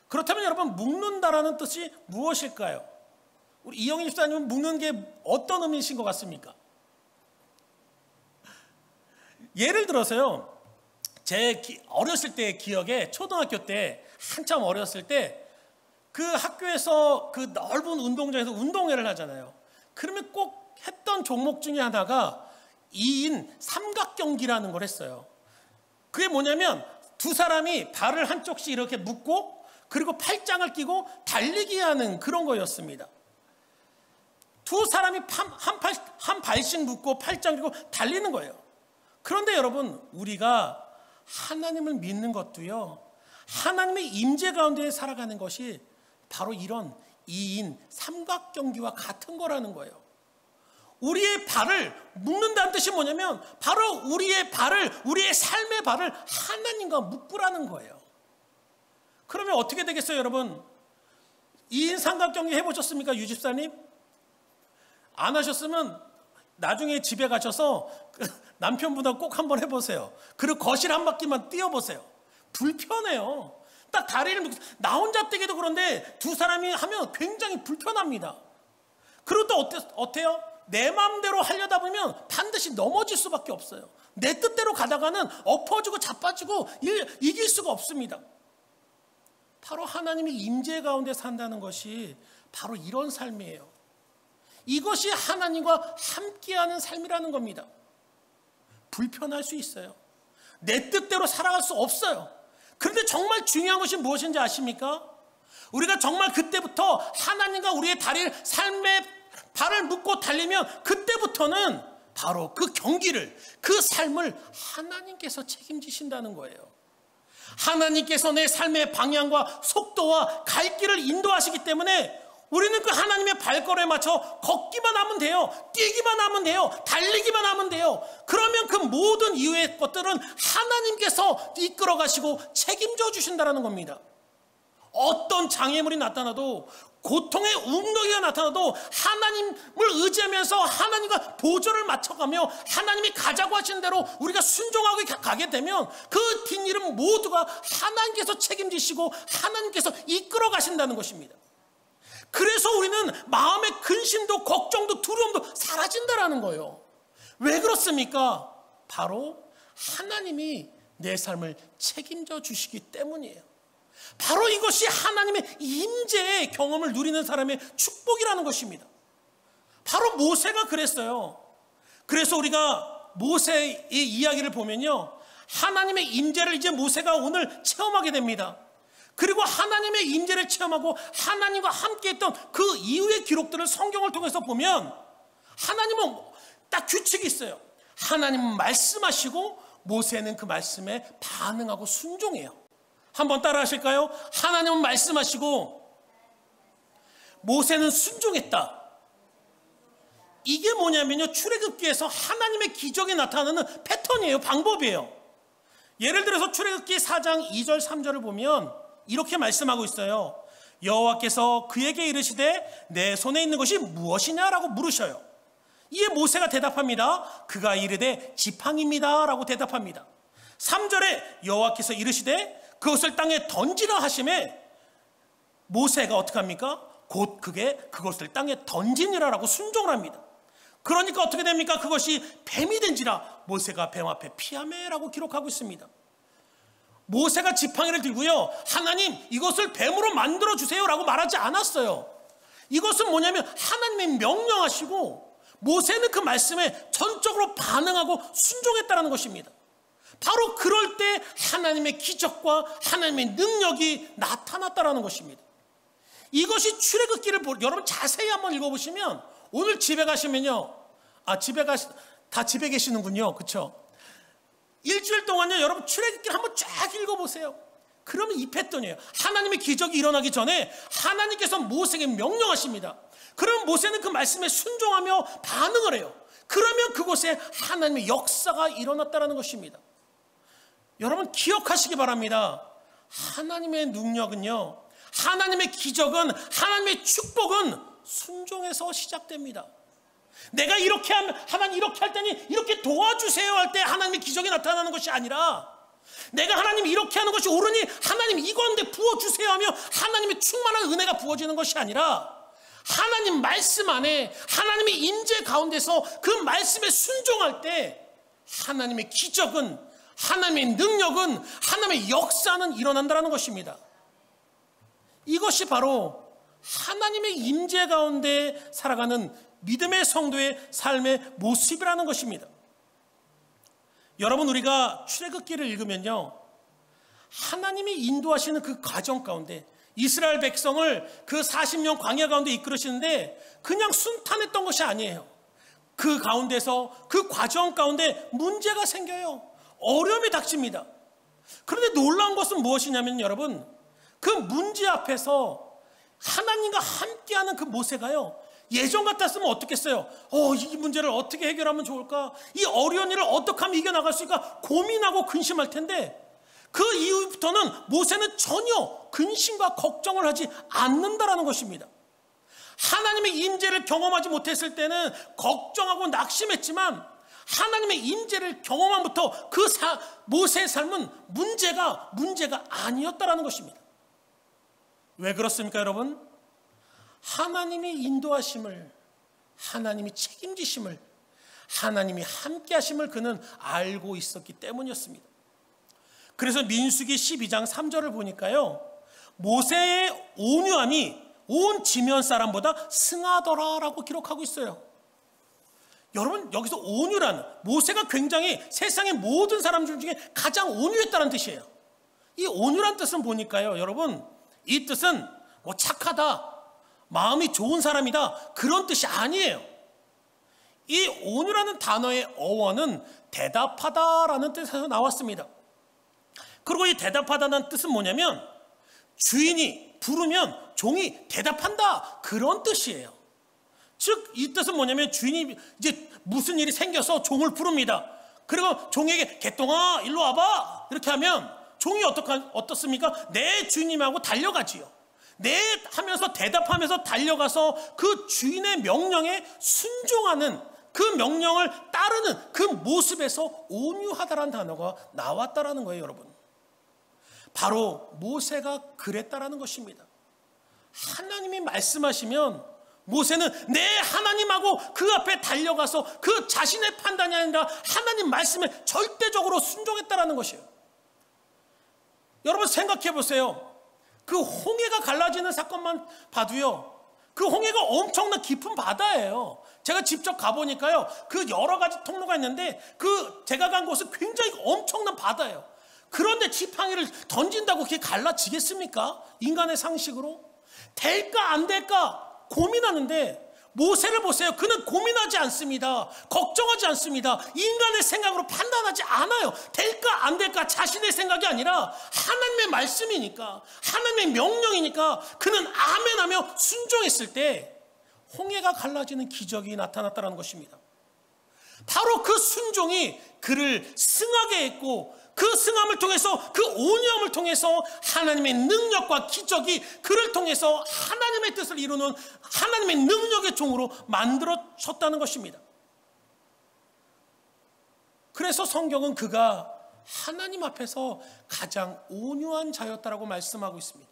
그렇다면 여러분, 묶는다라는 뜻이 무엇일까요? 우리 이영희 집사님은 묶는 게 어떤 의미이신 것 같습니까? 예를 들어서요, 제 어렸을 때의 기억에 초등학교 때 한참 어렸을 때 그 학교에서 그 넓은 운동장에서 운동회를 하잖아요. 그러면 꼭 했던 종목 중에 하나가 2인 삼각경기라는 걸 했어요. 그게 뭐냐면 두 사람이 발을 한쪽씩 이렇게 묶고 그리고 팔짱을 끼고 달리기 하는 그런 거였습니다. 두 사람이 한 발씩 묶고 팔짱 끼고 달리는 거예요. 그런데 여러분, 우리가 하나님을 믿는 것도요, 하나님의 임재 가운데 살아가는 것이 바로 이런 2인 삼각경기와 같은 거라는 거예요. 우리의 발을 묶는다는 뜻이 뭐냐면 바로 우리의 발을, 우리의 삶의 발을 하나님과 묶으라는 거예요. 그러면 어떻게 되겠어요, 여러분? 2인 삼각경기 해보셨습니까, 유집사님? 안 하셨으면 나중에 집에 가셔서 남편보다 꼭 한번 해보세요. 그리고 거실 한 바퀴만 뛰어보세요. 불편해요. 딱 다리를 묶고, 나 혼자 뛰기도 그런데 두 사람이 하면 굉장히 불편합니다. 그리고 또 어때요? 내 마음대로 하려다 보면 반드시 넘어질 수밖에 없어요. 내 뜻대로 가다가는 엎어지고 자빠지고 이길 수가 없습니다. 바로 하나님의 임재 가운데 산다는 것이 바로 이런 삶이에요. 이것이 하나님과 함께하는 삶이라는 겁니다. 불편할 수 있어요. 내 뜻대로 살아갈 수 없어요. 그런데 정말 중요한 것이 무엇인지 아십니까? 우리가 정말 그때부터 하나님과 우리의 다리를, 삶의 발을 묶고 달리면 그때부터는 바로 그 경기를, 그 삶을 하나님께서 책임지신다는 거예요. 하나님께서 내 삶의 방향과 속도와 갈 길을 인도하시기 때문에 우리는 그 하나님의 발걸음에 맞춰 걷기만 하면 돼요. 뛰기만 하면 돼요. 달리기만 하면 돼요. 그러면 그 모든 이후의 것들은 하나님께서 이끌어 가시고 책임져 주신다는 겁니다. 어떤 장애물이 나타나도, 고통의 웅덩이가 나타나도 하나님을 의지하면서 하나님과 보조를 맞춰가며 하나님이 가자고 하신 대로 우리가 순종하고 가게 되면 그 뒷일은 모두가 하나님께서 책임지시고 하나님께서 이끌어 가신다는 것입니다. 그래서 우리는 마음의 근심도 걱정도 두려움도 사라진다라는 거예요. 왜 그렇습니까? 바로 하나님이 내 삶을 책임져 주시기 때문이에요. 바로 이것이 하나님의 임재의 경험을 누리는 사람의 축복이라는 것입니다. 바로 모세가 그랬어요. 그래서 우리가 모세의 이야기를 보면요, 하나님의 임재를 이제 모세가 오늘 체험하게 됩니다. 그리고 하나님의 임재를 체험하고 하나님과 함께했던 그 이후의 기록들을 성경을 통해서 보면 하나님은 딱 규칙이 있어요. 하나님은 말씀하시고 모세는 그 말씀에 반응하고 순종해요. 한번 따라 하실까요? 하나님은 말씀하시고 모세는 순종했다. 이게 뭐냐면요, 출애굽기에서 하나님의 기적이 나타나는 패턴이에요. 방법이에요. 예를 들어서 출애굽기 4장 2절 3절을 보면 이렇게 말씀하고 있어요. 여호와께서 그에게 이르시되 내 손에 있는 것이 무엇이냐라고 물으셔요. 이에 모세가 대답합니다. 그가 이르되 지팡이입니다 라고 대답합니다. 3절에 여호와께서 이르시되 그것을 땅에 던지라 하심에 모세가 어떻게 합니까? 곧 그것을 땅에 던지니라라고 순종을 합니다. 그러니까 어떻게 됩니까? 그것이 뱀이 된지라 모세가 뱀 앞에 피하매라고 기록하고 있습니다. 모세가 지팡이를 들고요, 하나님 이것을 뱀으로 만들어 주세요 라고 말하지 않았어요. 이것은 뭐냐면 하나님이 명령하시고 모세는 그 말씀에 전적으로 반응하고 순종했다는 것입니다. 바로 그럴 때 하나님의 기적과 하나님의 능력이 나타났다는 것입니다. 이것이 출애굽기를 여러분 자세히 한번 읽어보시면, 오늘 집에 가시면요, 다 집에 계시는군요. 그렇죠? 일주일 동안요, 여러분 출애굽기를 한번 쫙 읽어보세요. 그러면 이 패턴이에요. 하나님의 기적이 일어나기 전에 하나님께서 모세에게 명령하십니다. 그럼 모세는 그 말씀에 순종하며 반응을 해요. 그러면 그곳에 하나님의 역사가 일어났다는 것입니다. 여러분 기억하시기 바랍니다. 하나님의 능력은요, 하나님의 기적은, 하나님의 축복은 순종에서 시작됩니다. 내가 이렇게 하면, 하나님 이렇게 할 때니 이렇게 도와주세요 할 때 하나님의 기적이 나타나는 것이 아니라, 내가 하나님 이렇게 하는 것이 옳으니 하나님 이건데 부어주세요 하며 하나님의 충만한 은혜가 부어지는 것이 아니라, 하나님 말씀 안에 하나님의 임재 가운데서 그 말씀에 순종할 때 하나님의 기적은, 하나님의 능력은, 하나님의 역사는 일어난다는 것입니다. 이것이 바로 하나님의 임재 가운데 살아가는 믿음의 성도의 삶의 모습이라는 것입니다. 여러분, 우리가 출애굽기를 읽으면요, 하나님이 인도하시는 그 과정 가운데 이스라엘 백성을 그 40년 광야 가운데 이끌으시는데 그냥 순탄했던 것이 아니에요. 그 가운데서, 그 과정 가운데 문제가 생겨요. 어려움이 닥칩니다. 그런데 놀라운 것은 무엇이냐면 여러분, 그 문제 앞에서 하나님과 함께하는 그 모세가요, 예전 같았으면 어떻겠어요? 이 문제를 어떻게 해결하면 좋을까? 이 어려운 일을 어떻게 하면 이겨나갈 수 있을까? 고민하고 근심할 텐데, 그 이후부터는 모세는 전혀 근심과 걱정을 하지 않는다라는 것입니다. 하나님의 임재를 경험하지 못했을 때는 걱정하고 낙심했지만, 하나님의 임재를 경험함부터 그 모세의 삶은 문제가 아니었다라는 것입니다. 왜 그렇습니까, 여러분? 하나님이 인도하심을, 하나님이 책임지심을, 하나님이 함께 하심을 그는 알고 있었기 때문이었습니다. 그래서 민수기 12장 3절을 보니까요, 모세의 온유함이 온 지면 사람보다 승하더라라고 기록하고 있어요. 여러분, 여기서 온유란, 모세가 굉장히 세상의 모든 사람들 중에 가장 온유했다는 뜻이에요. 이 온유란 뜻은 보니까요, 여러분, 이 뜻은 뭐 착하다, 마음이 좋은 사람이다, 그런 뜻이 아니에요. 이 온유라는 단어의 어원은 대답하다라는 뜻에서 나왔습니다. 그리고 이 대답하다는 뜻은 뭐냐면, 주인이 부르면 종이 대답한다, 그런 뜻이에요. 즉 이 뜻은 뭐냐면, 주인이 이제 무슨 일이 생겨서 종을 부릅니다. 그리고 종에게 개똥아 일로 와봐 이렇게 하면 종이 어떻습니까? 내 주인님하고 달려가지요. 네 하면서 대답하면서 달려가서 그 주인의 명령에 순종하는, 그 명령을 따르는 그 모습에서 온유하다라는 단어가 나왔다라는 거예요. 여러분, 바로 모세가 그랬다라는 것입니다. 하나님이 말씀하시면 모세는 내 하나님하고 그 앞에 달려가서 그 자신의 판단이 아니라 하나님 말씀에 절대적으로 순종했다라는 것이에요. 여러분 생각해 보세요. 그 홍해가 갈라지는 사건만 봐도요, 그 홍해가 엄청난 깊은 바다예요. 제가 직접 가보니까요, 그 여러 가지 통로가 있는데 제가 간 곳은 굉장히 엄청난 바다예요. 그런데 지팡이를 던진다고 그게 갈라지겠습니까? 인간의 상식으로? 될까 안 될까 고민하는데, 모세를 보세요. 그는 고민하지 않습니다. 걱정하지 않습니다. 인간의 생각으로 판단하지 않아요. 될까 안 될까 자신의 생각이 아니라 하나님의 말씀이니까, 하나님의 명령이니까 그는 아멘하며 순종했을 때 홍해가 갈라지는 기적이 나타났다는 것입니다. 바로 그 순종이 그를 승하게 했고, 그 승함을 통해서, 그 온유함을 통해서 하나님의 능력과 기적이 그를 통해서 하나님의 뜻을 이루는 하나님의 능력의 종으로 만들어졌다는 것입니다. 그래서 성경은 그가 하나님 앞에서 가장 온유한 자였다라고 말씀하고 있습니다.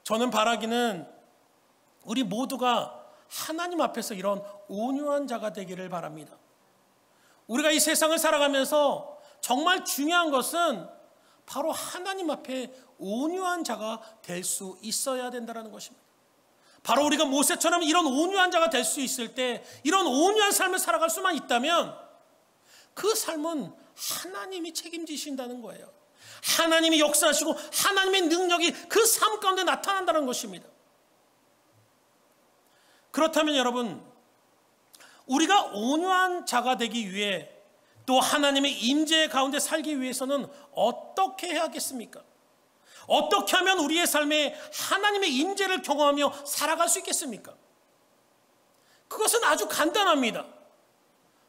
저는 바라기는 우리 모두가 하나님 앞에서 이런 온유한 자가 되기를 바랍니다. 우리가 이 세상을 살아가면서 정말 중요한 것은 바로 하나님 앞에 온유한 자가 될 수 있어야 된다는 것입니다. 바로 우리가 모세처럼 이런 온유한 자가 될 수 있을 때, 이런 온유한 삶을 살아갈 수만 있다면 그 삶은 하나님이 책임지신다는 거예요. 하나님이 역사하시고 하나님의 능력이 그 삶 가운데 나타난다는 것입니다. 그렇다면 여러분, 우리가 온유한 자가 되기 위해 또 하나님의 임재 가운데 살기 위해서는 어떻게 해야겠습니까? 어떻게 하면 우리의 삶에 하나님의 임재를 경험하며 살아갈 수 있겠습니까? 그것은 아주 간단합니다.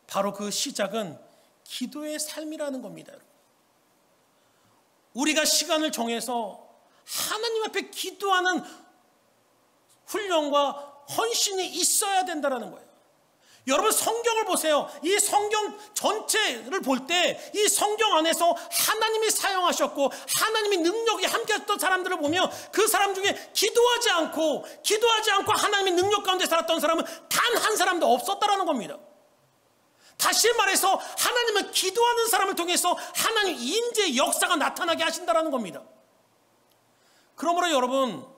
바로 그 시작은 기도의 삶이라는 겁니다. 우리가 시간을 정해서 하나님 앞에 기도하는 훈련과 헌신이 있어야 된다는 거예요. 여러분 성경을 보세요. 이 성경 전체를 볼 때 이 성경 안에서 하나님이 사용하셨고 하나님이 능력이 함께했던 사람들을 보면 그 사람 중에 기도하지 않고 하나님의 능력 가운데 살았던 사람은 단 한 사람도 없었다라는 겁니다. 다시 말해서 하나님은 기도하는 사람을 통해서 하나님 임재의 역사가 나타나게 하신다라는 겁니다. 그러므로 여러분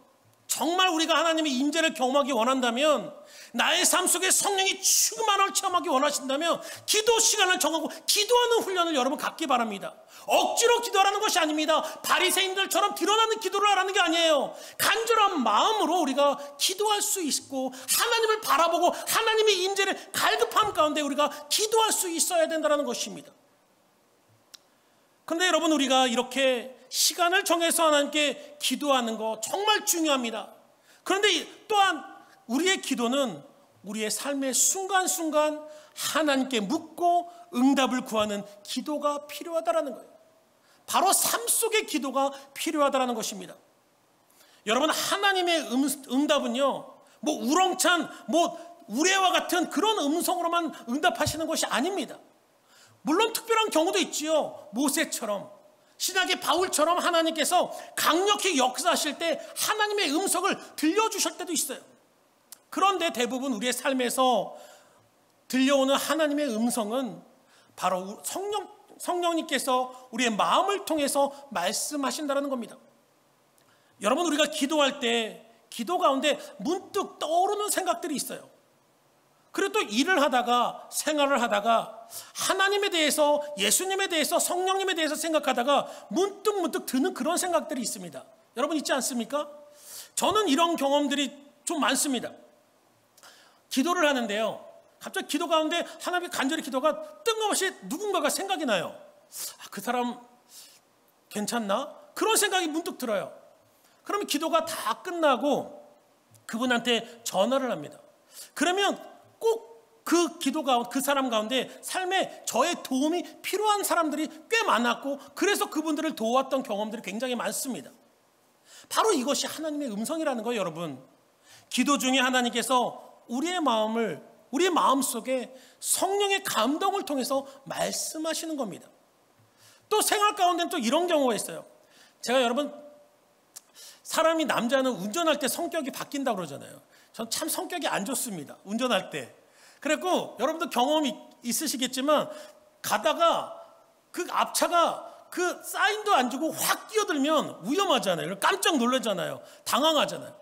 정말 우리가 하나님의 임재를 경험하기 원한다면, 나의 삶 속에 성령이 충만함을 체험하기 원하신다면 기도 시간을 정하고 기도하는 훈련을 여러분 갖기 바랍니다. 억지로 기도하라는 것이 아닙니다. 바리새인들처럼 드러나는 기도를 하라는 게 아니에요. 간절한 마음으로 우리가 기도할 수 있고 하나님을 바라보고 하나님의 임재를 갈급함 가운데 우리가 기도할 수 있어야 된다는 것입니다. 그런데 여러분 우리가 이렇게 시간을 정해서 하나님께 기도하는 거 정말 중요합니다. 그런데 또한 우리의 기도는 우리의 삶의 순간순간 하나님께 묻고 응답을 구하는 기도가 필요하다는 거예요. 바로 삶 속의 기도가 필요하다는 것입니다. 여러분 하나님의 응답은요 뭐 우렁찬 우레와 같은 그런 음성으로만 응답하시는 것이 아닙니다. 물론 특별한 경우도 있지요. 모세처럼, 신약의 바울처럼 하나님께서 강력히 역사하실 때 하나님의 음성을 들려주실 때도 있어요. 그런데 대부분 우리의 삶에서 들려오는 하나님의 음성은 바로 성령님께서 우리의 마음을 통해서 말씀하신다는 겁니다. 여러분 우리가 기도할 때 기도 가운데 문득 떠오르는 생각들이 있어요. 그리고 또 일을 하다가 생활을 하다가 하나님에 대해서, 예수님에 대해서, 성령님에 대해서 생각하다가 문득 드는 그런 생각들이 있습니다. 여러분 있지 않습니까? 저는 이런 경험들이 좀 많습니다. 기도를 하는데요, 갑자기 기도 가운데 하나님께 간절히 기도가 뜬금없이 누군가가 생각이 나요. 그 사람 괜찮나? 그런 생각이 문득 들어요. 그러면 기도가 다 끝나고 그분한테 전화를 합니다. 그러면 꼭 그 그 사람 가운데 삶에 저의 도움이 필요한 사람들이 꽤 많았고, 그래서 그분들을 도왔던 경험들이 굉장히 많습니다. 바로 이것이 하나님의 음성이라는 거예요. 여러분, 기도 중에 하나님께서 우리의 마음 속에 성령의 감동을 통해서 말씀하시는 겁니다. 또 생활 가운데는 또 이런 경우가 있어요. 제가 여러분, 사람이 남자는 운전할 때 성격이 바뀐다고 그러잖아요. 전 참 성격이 안 좋습니다, 운전할 때. 그래갖고 여러분도 경험이 있으시겠지만 가다가 그 앞차가 그 사인도 안 주고 확 끼어들면 위험하잖아요. 깜짝 놀라잖아요. 당황하잖아요.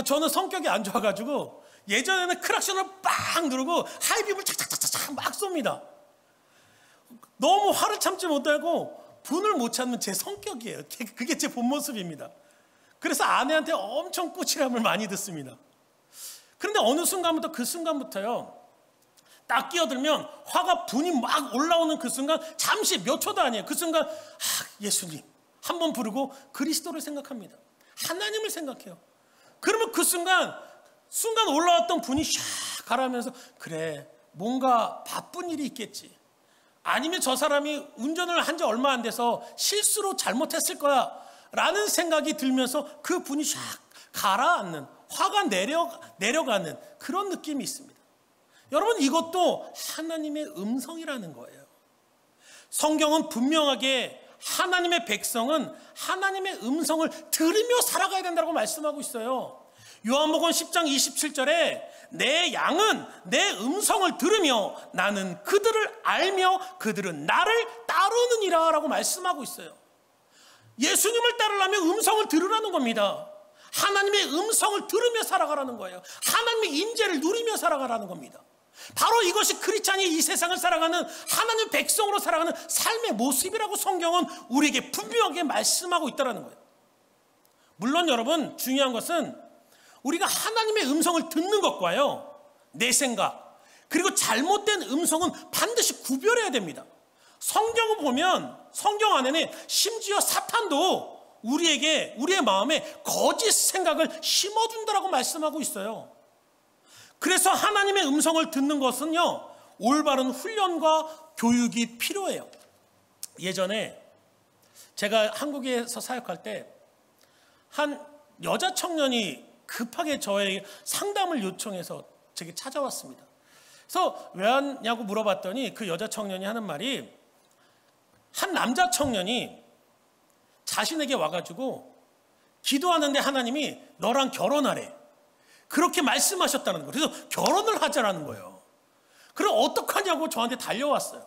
저는 성격이 안 좋아가지고 예전에는 크락션을 빵 누르고 하이빔을 착착착착 막 쏩니다. 너무 화를 참지 못하고 분을 못 참는 제 성격이에요. 그게 제 본 모습입니다. 그래서 아내한테 엄청 꾸칠함을 많이 듣습니다. 그런데 어느 순간부터 그 순간부터요, 딱 끼어들면 분이 막 올라오는 그 순간, 잠시 몇 초도 아니에요. 그 순간 예수님 한번 부르고 그리스도를 생각합니다. 하나님을 생각해요. 그러면 그 순간 올라왔던 분이 샥 가라앉으면서, 그래 뭔가 바쁜 일이 있겠지, 아니면 저 사람이 운전을 한 지 얼마 안 돼서 실수로 잘못했을 거야 라는 생각이 들면서 그 분이 샥 가라앉는, 화가 내려가는 그런 느낌이 있습니다. 여러분, 이것도 하나님의 음성이라는 거예요. 성경은 분명하게 하나님의 백성은 하나님의 음성을 들으며 살아가야 된다고 말씀하고 있어요. 요한복음 10장 27절에 내 양은 내 음성을 들으며 나는 그들을 알며 그들은 나를 따르느니라 라고 말씀하고 있어요. 예수님을 따르려면 음성을 들으라는 겁니다. 하나님의 음성을 들으며 살아가라는 거예요. 하나님의 임재를 누리며 살아가라는 겁니다. 바로 이것이 크리스찬이 이 세상을 살아가는, 하나님의 백성으로 살아가는 삶의 모습이라고 성경은 우리에게 분명하게 말씀하고 있다는 거예요. 물론 여러분, 중요한 것은 우리가 하나님의 음성을 듣는 것과요, 내 생각, 그리고 잘못된 음성은 반드시 구별해야 됩니다. 성경을 보면 성경 안에는 심지어 사탄도 우리의 마음에 거짓 생각을 심어준다라고 말씀하고 있어요. 그래서 하나님의 음성을 듣는 것은요, 올바른 훈련과 교육이 필요해요. 예전에 제가 한국에서 사역할 때 한 여자 청년이 급하게 저에게 상담을 요청해서 제게 찾아왔습니다. 그래서 왜 왔냐고 물어봤더니 그 여자 청년이 하는 말이, 한 남자 청년이 자신에게 와가지고 기도하는데 하나님이 너랑 결혼하래, 그렇게 말씀하셨다는 거예요. 그래서 결혼을 하자라는 거예요. 그럼 어떡하냐고 저한테 달려왔어요.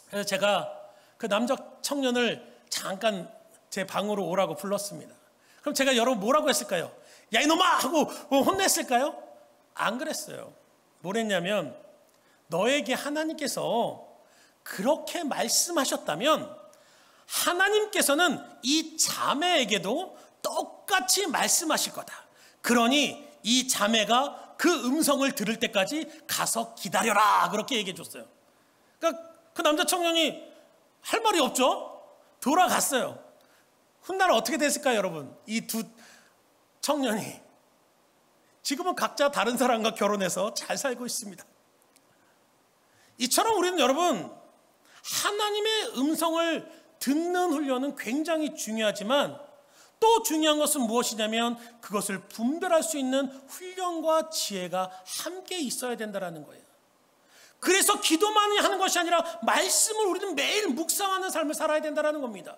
그래서 제가 그 남자 청년을 잠깐 제 방으로 오라고 불렀습니다. 그럼 제가 여러분 뭐라고 했을까요? 야 이놈아! 하고 혼냈을까요? 안 그랬어요. 뭐랬냐면, 너에게 하나님께서 그렇게 말씀하셨다면 하나님께서는 이 자매에게도 똑같이 말씀하실 거다. 그러니 이 자매가 그 음성을 들을 때까지 가서 기다려라, 그렇게 얘기해 줬어요. 그러니까 그 남자 청년이 할 말이 없죠. 돌아갔어요. 훗날 어떻게 됐을까요, 여러분? 이 두 청년이 지금은 각자 다른 사람과 결혼해서 잘 살고 있습니다. 이처럼 우리는 여러분, 하나님의 음성을 듣는 훈련은 굉장히 중요하지만 또 중요한 것은 무엇이냐면, 그것을 분별할 수 있는 훈련과 지혜가 함께 있어야 된다는 거예요. 그래서 기도만 하는 것이 아니라 말씀을 우리는 매일 묵상하는 삶을 살아야 된다는 겁니다.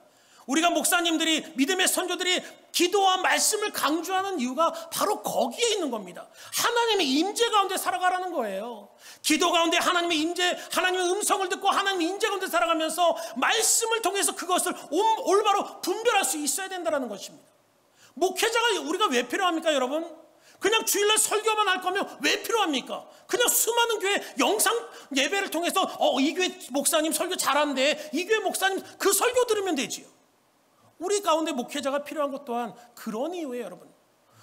우리가 목사님들이, 믿음의 선조들이 기도와 말씀을 강조하는 이유가 바로 거기에 있는 겁니다. 하나님의 임재 가운데 살아가라는 거예요. 기도 가운데 하나님의 임재, 하나님의 음성을 듣고 하나님의 임재 가운데 살아가면서 말씀을 통해서 그것을 올바로 분별할 수 있어야 된다는 것입니다. 목회자가 우리가 왜 필요합니까, 여러분? 그냥 주일날 설교만 할 거면 왜 필요합니까? 그냥 수많은 교회 영상 예배를 통해서 이 교회 목사님 설교 잘하는데 이 교회 목사님 그 설교 들으면 되지요. 우리 가운데 목회자가 필요한 것 또한 그런 이유예요, 여러분.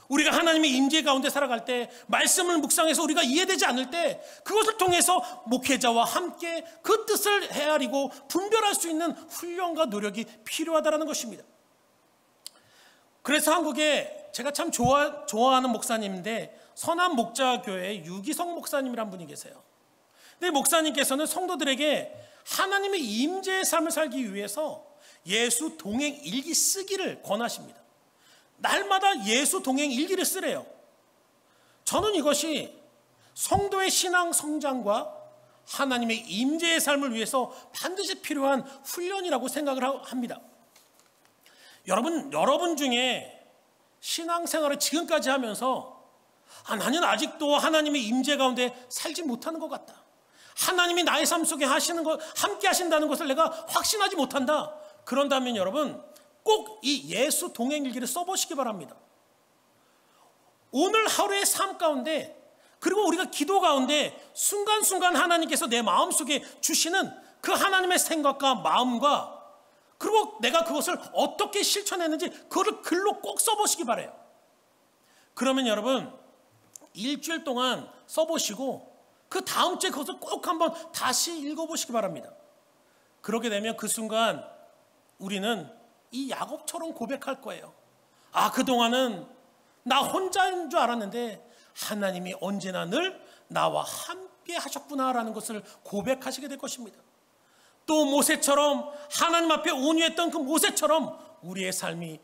우리가 하나님의 임재 가운데 살아갈 때, 말씀을 묵상해서 우리가 이해되지 않을 때 그것을 통해서 목회자와 함께 그 뜻을 헤아리고 분별할 수 있는 훈련과 노력이 필요하다는 것입니다. 그래서 한국에 제가 참 좋아하는 목사님인데, 선한 목자교회 유기성 목사님이란 분이 계세요. 근데 목사님께서는 성도들에게 하나님의 임재의 삶을 살기 위해서 예수 동행 일기 쓰기를 권하십니다. 날마다 예수 동행 일기를 쓰래요. 저는 이것이 성도의 신앙 성장과 하나님의 임재의 삶을 위해서 반드시 필요한 훈련이라고 생각을 합니다. 여러분 중에 신앙생활을 지금까지 하면서 나는 아직도 하나님의 임재 가운데 살지 못하는 것 같다, 하나님이 나의 삶 속에 하시는 것, 함께 하신다는 것을 내가 확신하지 못한다, 그런다면 여러분 꼭 이 예수 동행일기를 써보시기 바랍니다. 오늘 하루의 삶 가운데, 그리고 우리가 기도 가운데 순간순간 하나님께서 내 마음속에 주시는 그 하나님의 생각과 마음과, 그리고 내가 그것을 어떻게 실천했는지 그거를 글로 꼭 써보시기 바라요. 그러면 여러분 일주일 동안 써보시고 그 다음 주에 그것을 꼭 한번 다시 읽어보시기 바랍니다. 그렇게 되면 그 순간 우리는 이 야곱처럼 고백할 거예요. 그동안은 나 혼자인 줄 알았는데 하나님이 언제나 늘 나와 함께 하셨구나라는 것을 고백하시게 될 것입니다. 또 모세처럼, 하나님 앞에 온유했던 그 모세처럼 우리의 삶이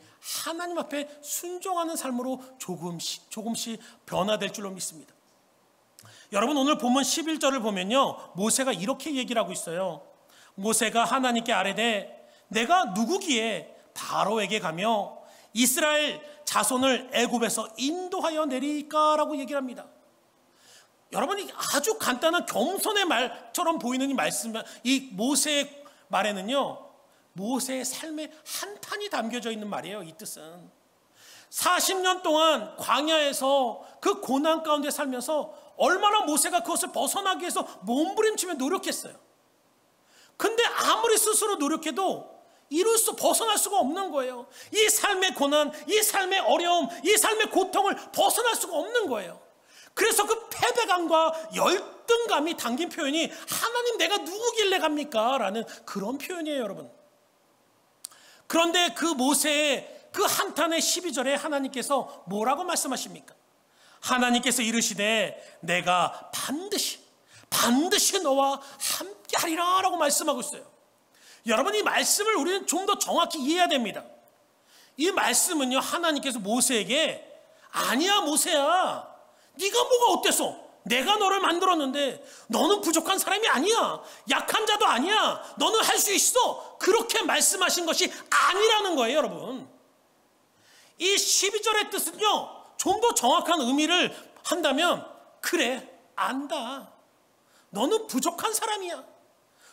하나님 앞에 순종하는 삶으로 조금씩 변화될 줄로 믿습니다. 여러분 오늘 본문 11절을 보면요, 모세가 이렇게 얘기를 하고 있어요. 모세가 하나님께 아뢰되 내가 누구기에 바로에게 가며 이스라엘 자손을 애굽에서 인도하여 내리까라고 얘기를 합니다. 여러분이 아주 간단한 겸손의 말처럼 보이는 이 말씀, 이 모세의 말에는요, 모세의 삶의 한탄이 담겨져 있는 말이에요. 이 뜻은 40년 동안 광야에서 그 고난 가운데 살면서 얼마나 모세가 그것을 벗어나기 위해서 몸부림치며 노력했어요. 근데 아무리 스스로 노력해도 벗어날 수가 없는 거예요. 이 삶의 고난, 이 삶의 어려움, 이 삶의 고통을 벗어날 수가 없는 거예요. 그래서 그 패배감과 열등감이 담긴 표현이 하나님 내가 누구길래 갑니까? 라는 그런 표현이에요, 여러분. 그런데 그 모세의 그 한탄의 12절에 하나님께서 뭐라고 말씀하십니까? 하나님께서 이르시되 내가 반드시 너와 함께하리라 라고 말씀하고 있어요. 여러분, 이 말씀을 우리는 좀 더 정확히 이해해야 됩니다. 이 말씀은요, 하나님께서 모세에게 아니야 모세야, 네가 뭐가 어때서? 내가 너를 만들었는데 너는 부족한 사람이 아니야, 약한 자도 아니야, 너는 할 수 있어, 그렇게 말씀하신 것이 아니라는 거예요. 여러분, 이 12절의 뜻은요, 좀 더 정확한 의미를 한다면, 그래 안다, 너는 부족한 사람이야,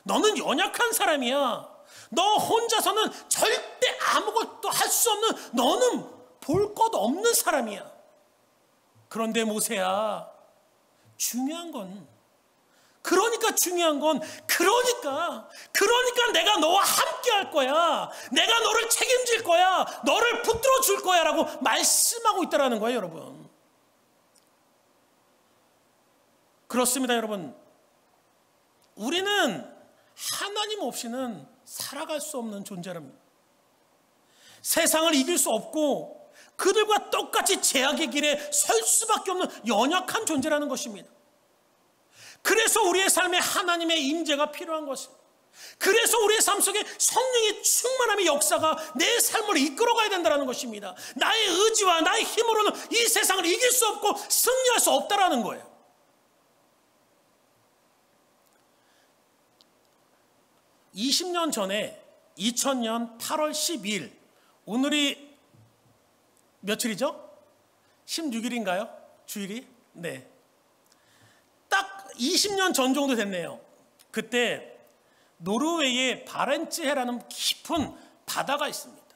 너는 연약한 사람이야, 너 혼자서는 절대 아무것도 할 수 없는, 너는 볼 것 없는 사람이야. 그런데 모세야, 중요한 건, 그러니까 내가 너와 함께 할 거야, 내가 너를 책임질 거야, 너를 붙들어 줄 거야 라고 말씀하고 있다는 거예요. 여러분, 그렇습니다. 여러분, 우리는 하나님 없이는 살아갈 수 없는 존재랍니다. 세상을 이길 수 없고 그들과 똑같이 제약의 길에 설 수밖에 없는 연약한 존재라는 것입니다. 그래서 우리의 삶에 하나님의 임재가 필요한 것입니다. 그래서 우리의 삶 속에 성령의 충만함의 역사가 내 삶을 이끌어가야 된다는 것입니다. 나의 의지와 나의 힘으로는 이 세상을 이길 수 없고 승리할 수 없다는 거예요. (20년) 전에 2000년 8월 12일, 오늘이 며칠이죠? 16일인가요? 주일이? 네. 딱 20년 전 정도 됐네요. 그때 노르웨이의 바렌츠해라는 깊은 바다가 있습니다.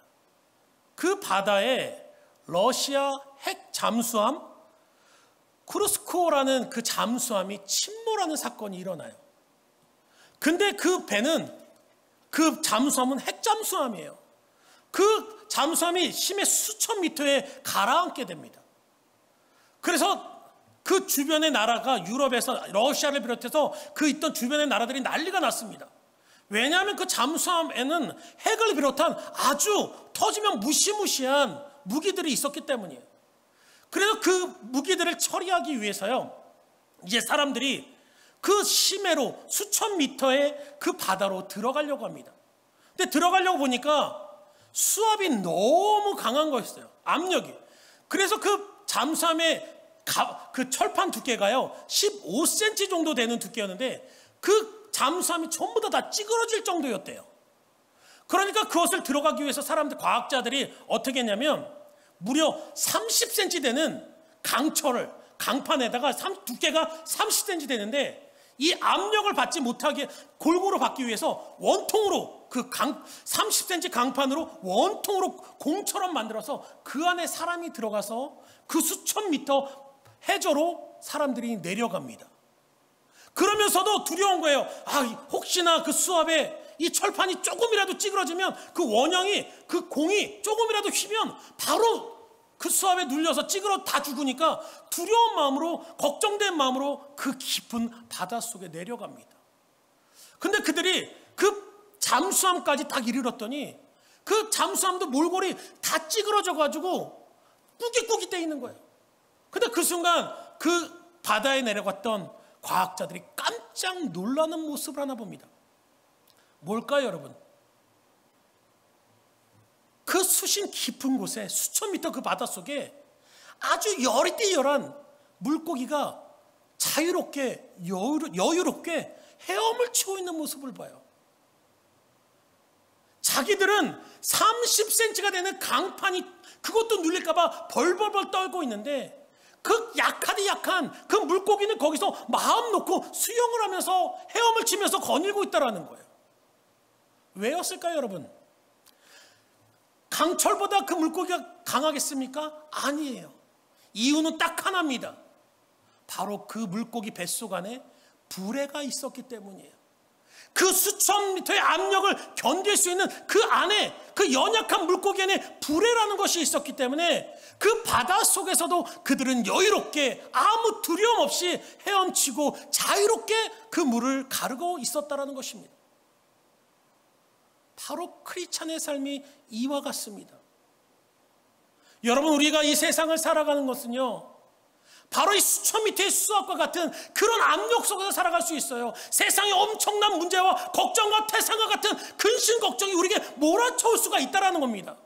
그 바다에 러시아 핵 잠수함 쿠르스코라는 그 잠수함이 침몰하는 사건이 일어나요. 근데 그 배는, 그 잠수함은 핵잠수함이에요. 그 잠수함이 심해 수천 미터에 가라앉게 됩니다. 그래서 그 주변의 나라가, 유럽에서 러시아를 비롯해서 그 있던 주변의 나라들이 난리가 났습니다. 왜냐하면 그 잠수함에는 핵을 비롯한 아주 터지면 무시무시한 무기들이 있었기 때문이에요. 그래서 그 무기들을 처리하기 위해서요, 이제 사람들이 그 심해로 수천 미터의 그 바다로 들어가려고 합니다. 근데 들어가려고 보니까 수압이 너무 강한 거였어요, 압력이. 그래서 그 잠수함의 그 철판 두께가요 15cm 정도 되는 두께였는데, 그 잠수함이 전부 다 찌그러질 정도였대요. 그러니까 그것을 들어가기 위해서 사람들, 과학자들이 어떻게 했냐면, 무려 30cm 되는 강철을, 강판에다가 두께가 30cm 되는데, 이 압력을 받지 못하게 골고루 받기 위해서 원통으로, 그 30cm 강판으로 원통으로 공처럼 만들어서 그 안에 사람이 들어가서 그 수천 미터 해저로 사람들이 내려갑니다. 그러면서도 두려운 거예요. 혹시나 그 수압에 이 철판이 조금이라도 찌그러지면, 그 원형이, 그 공이 조금이라도 휘면 바로 그 수압에 눌려서 찌그러 다 죽으니까 두려운 마음으로, 걱정된 마음으로 그 깊은 바닷속에 내려갑니다. 근데 그들이 그 잠수함까지 딱 이르렀더니 그 잠수함도 몰골이 다 찌그러져 가지고 꾸깃꾸깃 돼 있는 거예요. 근데 그 순간 그 바다에 내려갔던 과학자들이 깜짝 놀라는 모습을 하나 봅니다. 뭘까요, 여러분? 그 수심 깊은 곳에, 수천 미터 그 바닷속에 아주 여리띠열한 물고기가 자유롭게, 여유롭게 헤엄을 치고 있는 모습을 봐요. 자기들은 30cm가 되는 강판이, 그것도 눌릴까봐 벌벌벌 떨고 있는데, 그 약한 그 물고기는 거기서 마음 놓고 수영을 하면서 헤엄을 치면서 거닐고 있다는 거예요. 왜였을까요, 여러분? 강철보다 그 물고기가 강하겠습니까? 아니에요. 이유는 딱 하나입니다. 바로 그 물고기 뱃속 안에 불에가 있었기 때문이에요. 그 수천 미터의 압력을 견딜 수 있는 그 안에, 그 연약한 물고기 안에 불에라는 것이 있었기 때문에 그 바다 속에서도 그들은 여유롭게 아무 두려움 없이 헤엄치고 자유롭게 그 물을 가르고 있었다라는 것입니다. 바로 크리스찬의 삶이 이와 같습니다. 여러분, 우리가 이 세상을 살아가는 것은요, 바로 이 수천 미터의 수압과 같은 그런 압력 속에서 살아갈 수 있어요. 세상의 엄청난 문제와 걱정과 태산과 같은 근심 걱정이 우리에게 몰아쳐올 수가 있다는 겁니다.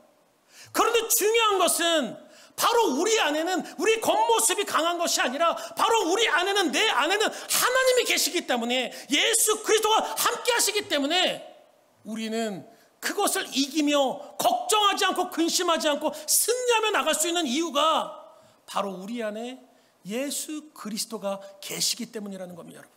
그런데 중요한 것은 바로 우리 안에는 우리 겉모습이 강한 것이 아니라 바로 우리 안에는, 내 안에는 하나님이 계시기 때문에, 예수 그리스도가 함께 하시기 때문에 우리는 그것을 이기며 걱정하지 않고 근심하지 않고 승리하며 나갈 수 있는 이유가 바로 우리 안에 예수 그리스도가 계시기 때문이라는 겁니다. 여러분,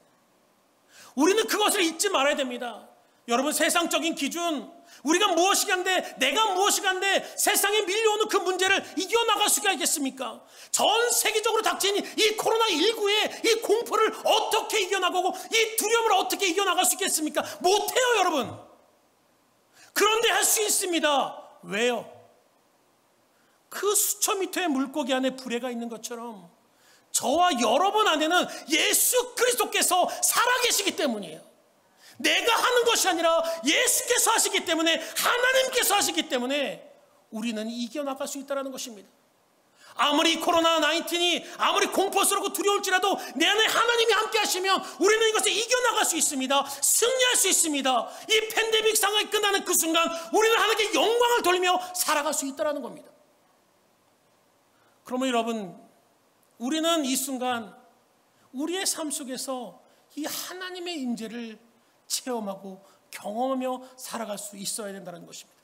우리는 그것을 잊지 말아야 됩니다. 여러분, 세상적인 기준, 우리가 무엇이 간데, 내가 무엇이 간데 세상에 밀려오는 그 문제를 이겨나갈 수가 있겠습니까? 전 세계적으로 닥친 이 코로나19의 이 공포를 어떻게 이겨나가고 이 두려움을 어떻게 이겨나갈 수 있겠습니까? 못해요, 여러분. 그런데 할 수 있습니다. 왜요? 그 수천 미터의 물고기 안에 불에가 있는 것처럼 저와 여러분 안에는 예수 그리스도께서 살아계시기 때문이에요. 내가 하는 것이 아니라 예수께서 하시기 때문에, 하나님께서 하시기 때문에 우리는 이겨나갈 수 있다는 것입니다. 아무리 코로나19이 아무리 공포스럽고 두려울지라도 내 안에 하나님이 함께 하시면 우리는 이것을 이겨나갈 수 있습니다. 승리할 수 있습니다. 이 팬데믹 상황이 끝나는 그 순간 우리는 하나님께 영광을 돌리며 살아갈 수 있다는 겁니다. 그러면 여러분, 우리는 이 순간 우리의 삶 속에서 이 하나님의 임재를 체험하고 경험하며 살아갈 수 있어야 된다는 것입니다.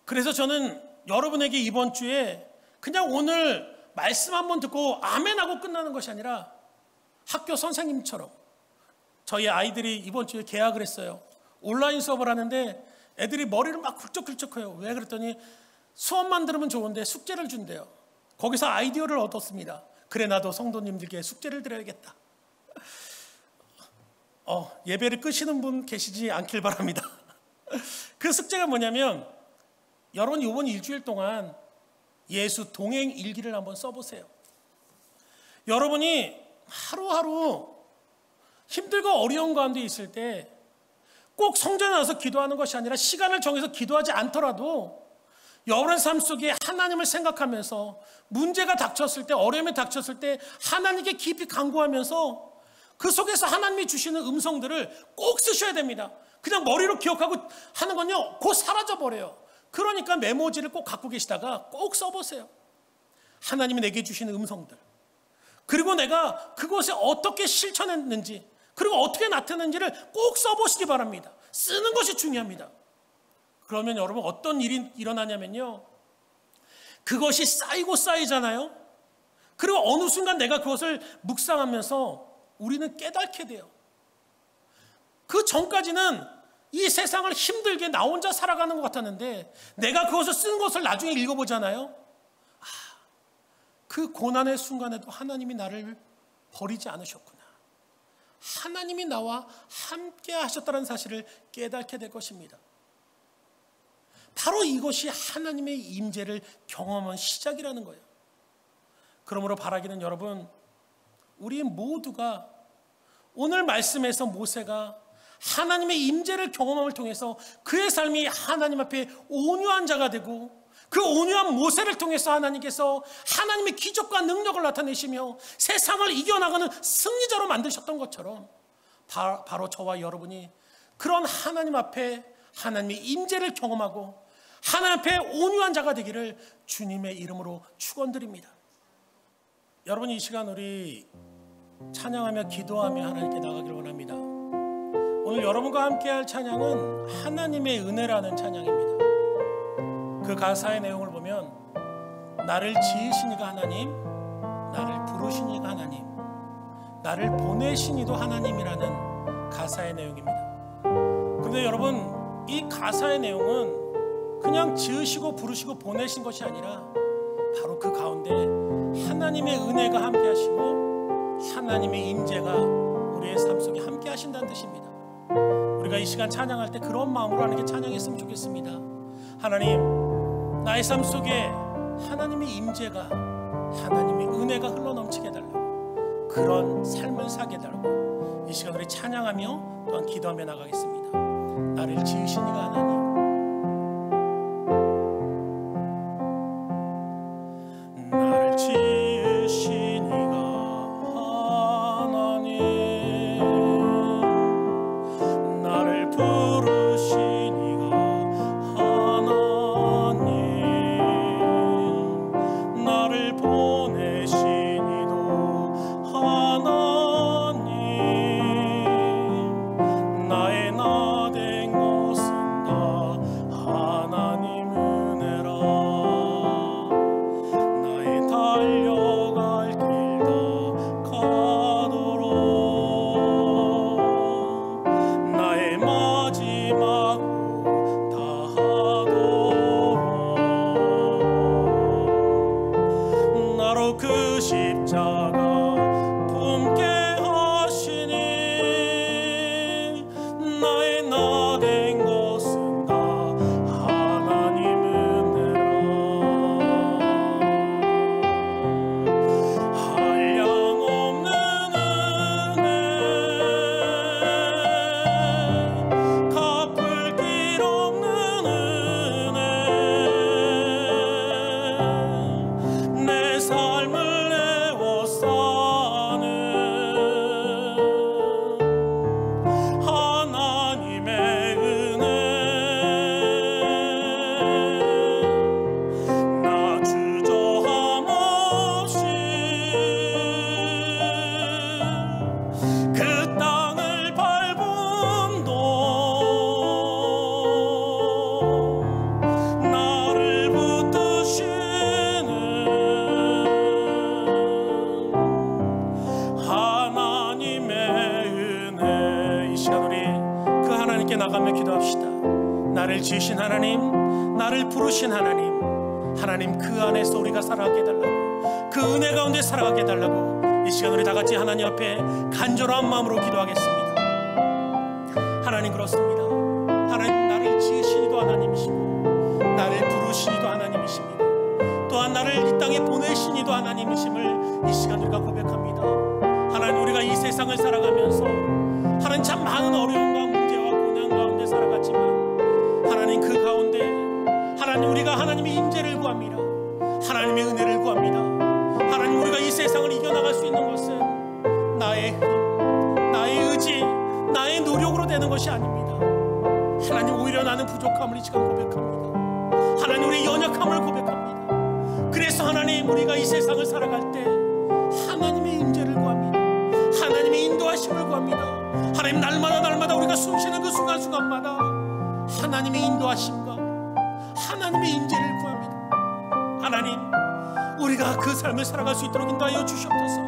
그래서 저는 여러분에게 이번 주에 그냥 오늘 말씀 한번 듣고 아멘하고 끝나는 것이 아니라 학교 선생님처럼, 저희 아이들이 이번 주에 개학을 했어요. 온라인 수업을 하는데 애들이 머리를 막 굴쩍굴쩍해요. 왜 그랬더니 수업만 들으면 좋은데 숙제를 준대요. 거기서 아이디어를 얻었습니다. 그래, 나도 성도님들께 숙제를 드려야겠다. 예배를 끄시는 분 계시지 않길 바랍니다. 그 숙제가 뭐냐면, 여러분 이번 일주일 동안 예수 동행 일기를 한번 써보세요. 여러분이 하루하루 힘들고 어려운 가운데 있을 때 꼭 성전에 나서 기도하는 것이 아니라 시간을 정해서 기도하지 않더라도 여러분의 삶 속에 하나님을 생각하면서 문제가 닥쳤을 때, 어려움이 닥쳤을 때 하나님께 깊이 간구하면서 그 속에서 하나님이 주시는 음성들을 꼭 쓰셔야 됩니다. 그냥 머리로 기억하고 하는 건요, 곧 사라져버려요. 그러니까 메모지를 꼭 갖고 계시다가 꼭 써보세요. 하나님이 내게 주시는 음성들, 그리고 내가 그것에 어떻게 실천했는지, 그리고 어떻게 나타났는지를 꼭 써보시기 바랍니다. 쓰는 것이 중요합니다. 그러면 여러분 어떤 일이 일어나냐면요, 그것이 쌓이고 쌓이잖아요. 그리고 어느 순간 내가 그것을 묵상하면서 우리는 깨닫게 돼요. 그 전까지는 이 세상을 힘들게 나 혼자 살아가는 것 같았는데, 내가 그것을 쓴 것을 나중에 읽어보잖아요. 그 고난의 순간에도 하나님이 나를 버리지 않으셨구나, 하나님이 나와 함께 하셨다는 사실을 깨닫게 될 것입니다. 바로 이것이 하나님의 임재를 경험한 시작이라는 거예요. 그러므로 바라기는, 여러분, 우리 모두가 오늘 말씀에서 모세가 하나님의 임재를 경험함을 통해서 그의 삶이 하나님 앞에 온유한 자가 되고, 그 온유한 모세를 통해서 하나님께서 하나님의 기적과 능력을 나타내시며 세상을 이겨나가는 승리자로 만드셨던 것처럼, 바로 저와 여러분이 그런 하나님 앞에 하나님의 임재를 경험하고 하나님 앞에 온유한 자가 되기를 주님의 이름으로 축원드립니다. 여러분, 이 시간 우리 찬양하며 기도하며 하나님께 나가기를 원합니다. 오늘 여러분과 함께 할 찬양은 하나님의 은혜라는 찬양입니다. 그 가사의 내용을 보면, 나를 지으신 이가 하나님, 나를 부르신 이가 하나님, 나를 보내신 이도 하나님이라는 가사의 내용입니다. 그런데 여러분, 이 가사의 내용은 그냥 지으시고 부르시고 보내신 것이 아니라 바로 그 가운데 하나님의 은혜가 함께 하시고 하나님의 임재가 우리의 삶 속에 함께 하신다는 뜻입니다. 우리가 이 시간 찬양할 때 그런 마음으로 하나님께 찬양했으면 좋겠습니다. 하나님, 나의 삶 속에 하나님의 임재가, 하나님의 은혜가 흘러넘치게 해달라고, 그런 삶을 사게 해달라고 이 시간 우리 찬양하며 또한 기도하며 나가겠습니다. 나를 지으신 이가 하나님, 나를 지으신 이가 하나님, 나를 부르신 이가 하나님, 나를 보내신 이도 하나님, 나의 나 된 것은 다 하나님 은혜라. 나의 달려갈 길 다 가도록, 나의 마지막으로 다 하도록, 나로 그 십자가 품게 하시니, 나의 나 된 것은 다 하나님 은혜라. 한량없는 은혜, 갚을 길 없는 은혜, 내 삶을 애워싸는 하나님의 은혜, 나 주저함 없이 그 땅을 밟은 동안 나를 붙드시는 하나님의 은혜. 이 시간 우리 그 하나님께 나가며 기도합시다. 나를 지으신 하나님, 나를 부르신 하나님, 하나님 그 안에서 우리가 살아가게 해달라고, 그 은혜 가운데 살아가게 해달라고 이 시간 우리 다 같이 하나님 앞에 간절한 마음으로 기도하겠습니다. 하나님, 그렇습니다. 하나님, 나를 지으신 이도 하나님이시고 나를 부르신 이도 하나님이십니다. 또한 나를 이 땅에 보내신 이도 하나님이심을 이 시간 우리가 고백합니다. 하나님, 우리가 이 세상을 살아가면서 하나님 참 많은 어려움과 문제와 고난 가운데 살아갔지만 하나님 그 가운데 하나님 우리가 하나님의 임재를 구합니다. 하나님의 은혜를 구합니다. 하나님, 우리가 이 세상을 이겨나갈 수 있는 것은 나의 힘, 나의 의지, 나의 노력으로 되는 것이 아닙니다. 하나님, 오히려 나는 부족함을 이 시간 고백합니다. 하나님, 우리의 연약함을 고백합니다. 그래서 하나님, 우리가 이 세상을 살아갈 때 하나님의 임재를 구합니다. 하나님의 인도하심을 구합니다. 하나님, 날마다 우리가 숨쉬는 그 순간순간마다 하나님의 인도하심과 하나님의 임재를 구합니다. 하나님, 우리가 그 삶을 살아갈 수 있도록 인도하여 주시옵소서.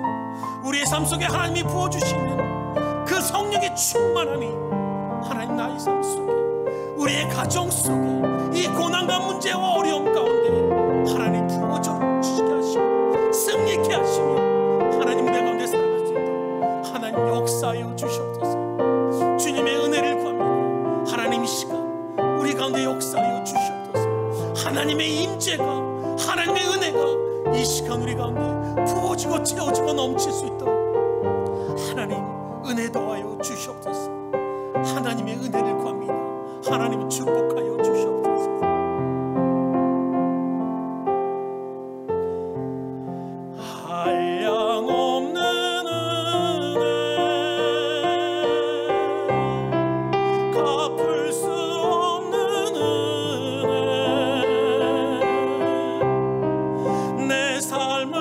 우리의 삶 속에 하나님이 부어주시는 그 성령의 충만함이 하나님 나의 삶 속에, 우리의 가정 속에 이 고난과 문제와 어려움 가운데 하나님 부어져 주시게 하시고 승리케 하시며 하나님 내 가운데 살아갈 수 있도록 하나님 역사하여 주시옵소서. 주님의 은혜를 구합니다. 하나님, 이 시간 우리 가운데 역사하여 주시옵소서. 하나님의 임재가, 하나님의 은혜가 이 시간 우리 가운데 부어지고 채워지고 넘칠 수 있도록 하나님 은혜 더하여 주시옵소서. 하나님의 은혜를 구합니다. 하나님 축복하여 주시옵소서. 한량없는 은혜, 갚을 수 없는 은혜, 내 삶을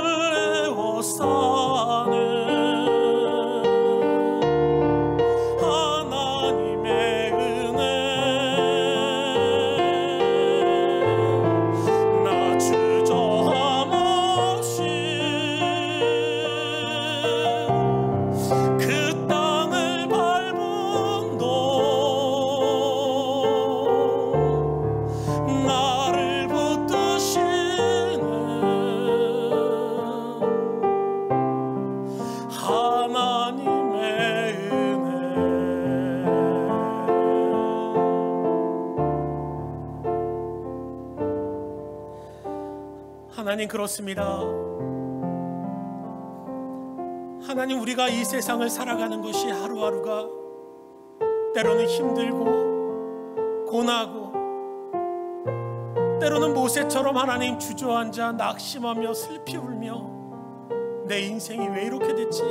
애워싸는 하나님의 은혜, 나 주저함 없이 그 땅을 밟은 동안 나를 붙드시는 하나님의 은혜. 하나님, 그렇습니다. 하나님, 우리가 이 세상을 살아가는 것이 하루하루가 때로는 힘들고 고나고, 때로는 모세처럼 하나님 주저앉아 낙심하며 슬피 울며 내 인생이 왜 이렇게 됐지?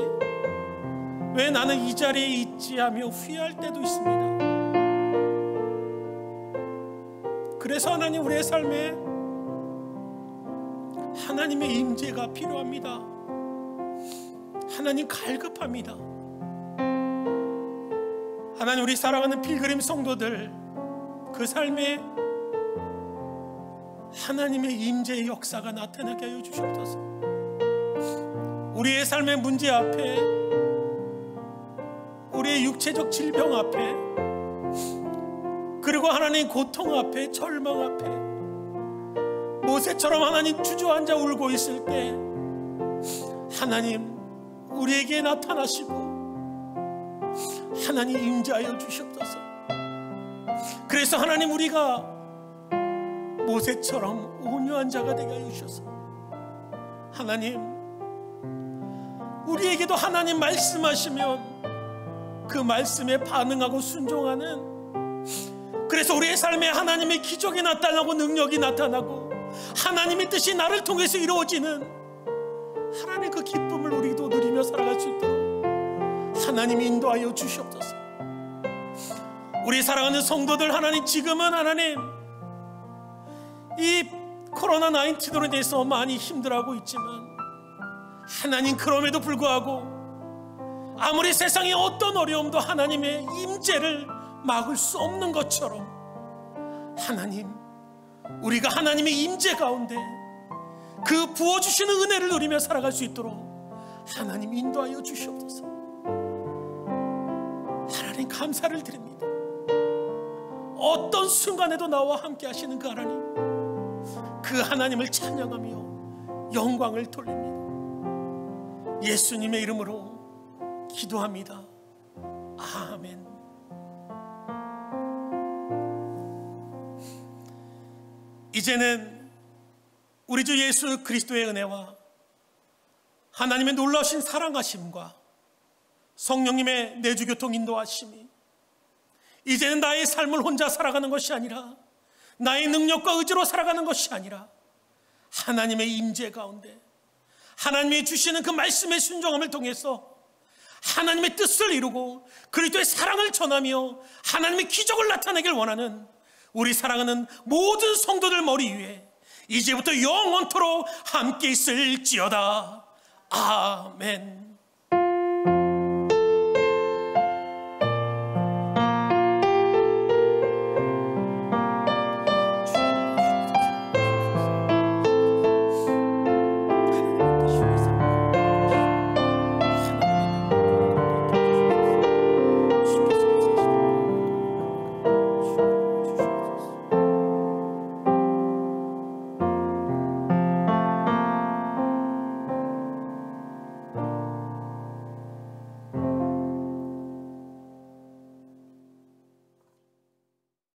왜 나는 이 자리에 있지? 하며 후회할 때도 있습니다. 그래서 하나님, 우리의 삶에 하나님의 임재가 필요합니다. 하나님, 갈급합니다. 하나님, 우리 사랑하는 필그림 성도들, 그 삶에 하나님의 임재의 역사가 나타나게 하여 주시옵소서. 우리의 삶의 문제 앞에, 우리의 육체적 질병 앞에, 그리고 하나님 고통 앞에, 절망 앞에 모세처럼 하나님 주저앉아 울고 있을 때 하나님 우리에게 나타나시고 하나님 임재하여 주시옵소서. 그래서 하나님, 우리가 모세처럼 온유한 자가 되게 하여 주셔서 하나님, 우리에게도 하나님 말씀하시면 그 말씀에 반응하고 순종하는, 그래서 우리의 삶에 하나님의 기적이 나타나고 능력이 나타나고 하나님의 뜻이 나를 통해서 이루어지는 하나님의 그 기쁨을 우리도 누리며 살아갈 수 있도록 하나님 인도하여 주시옵소서. 우리 사랑하는 성도들, 하나님, 지금은 하나님 이 코로나 19로 대해서 많이 힘들어하고 있지만 하나님, 그럼에도 불구하고 아무리 세상에 어떤 어려움도 하나님의 임재를 막을 수 없는 것처럼 하나님, 우리가 하나님의 임재 가운데 그 부어주시는 은혜를 누리며 살아갈 수 있도록 하나님 인도하여 주시옵소서. 하나님, 감사를 드립니다. 어떤 순간에도 나와 함께 하시는 그 하나님, 그 하나님을 찬양하며 영광을 돌립니다. 예수님의 이름으로 기도합니다. 아멘. 이제는 우리 주 예수 그리스도의 은혜와 하나님의 놀라우신 사랑하심과 성령님의 내주교통 인도하심이 이제는 나의 삶을 혼자 살아가는 것이 아니라, 나의 능력과 의지로 살아가는 것이 아니라 하나님의 임재 가운데 하나님이 주시는 그 말씀의 순종함을 통해서 하나님의 뜻을 이루고 그리스도의 사랑을 전하며 하나님의 기적을 나타내길 원하는 우리 사랑하는 모든 성도들 머리 위에 이제부터 영원토록 함께 있을지어다. 아멘.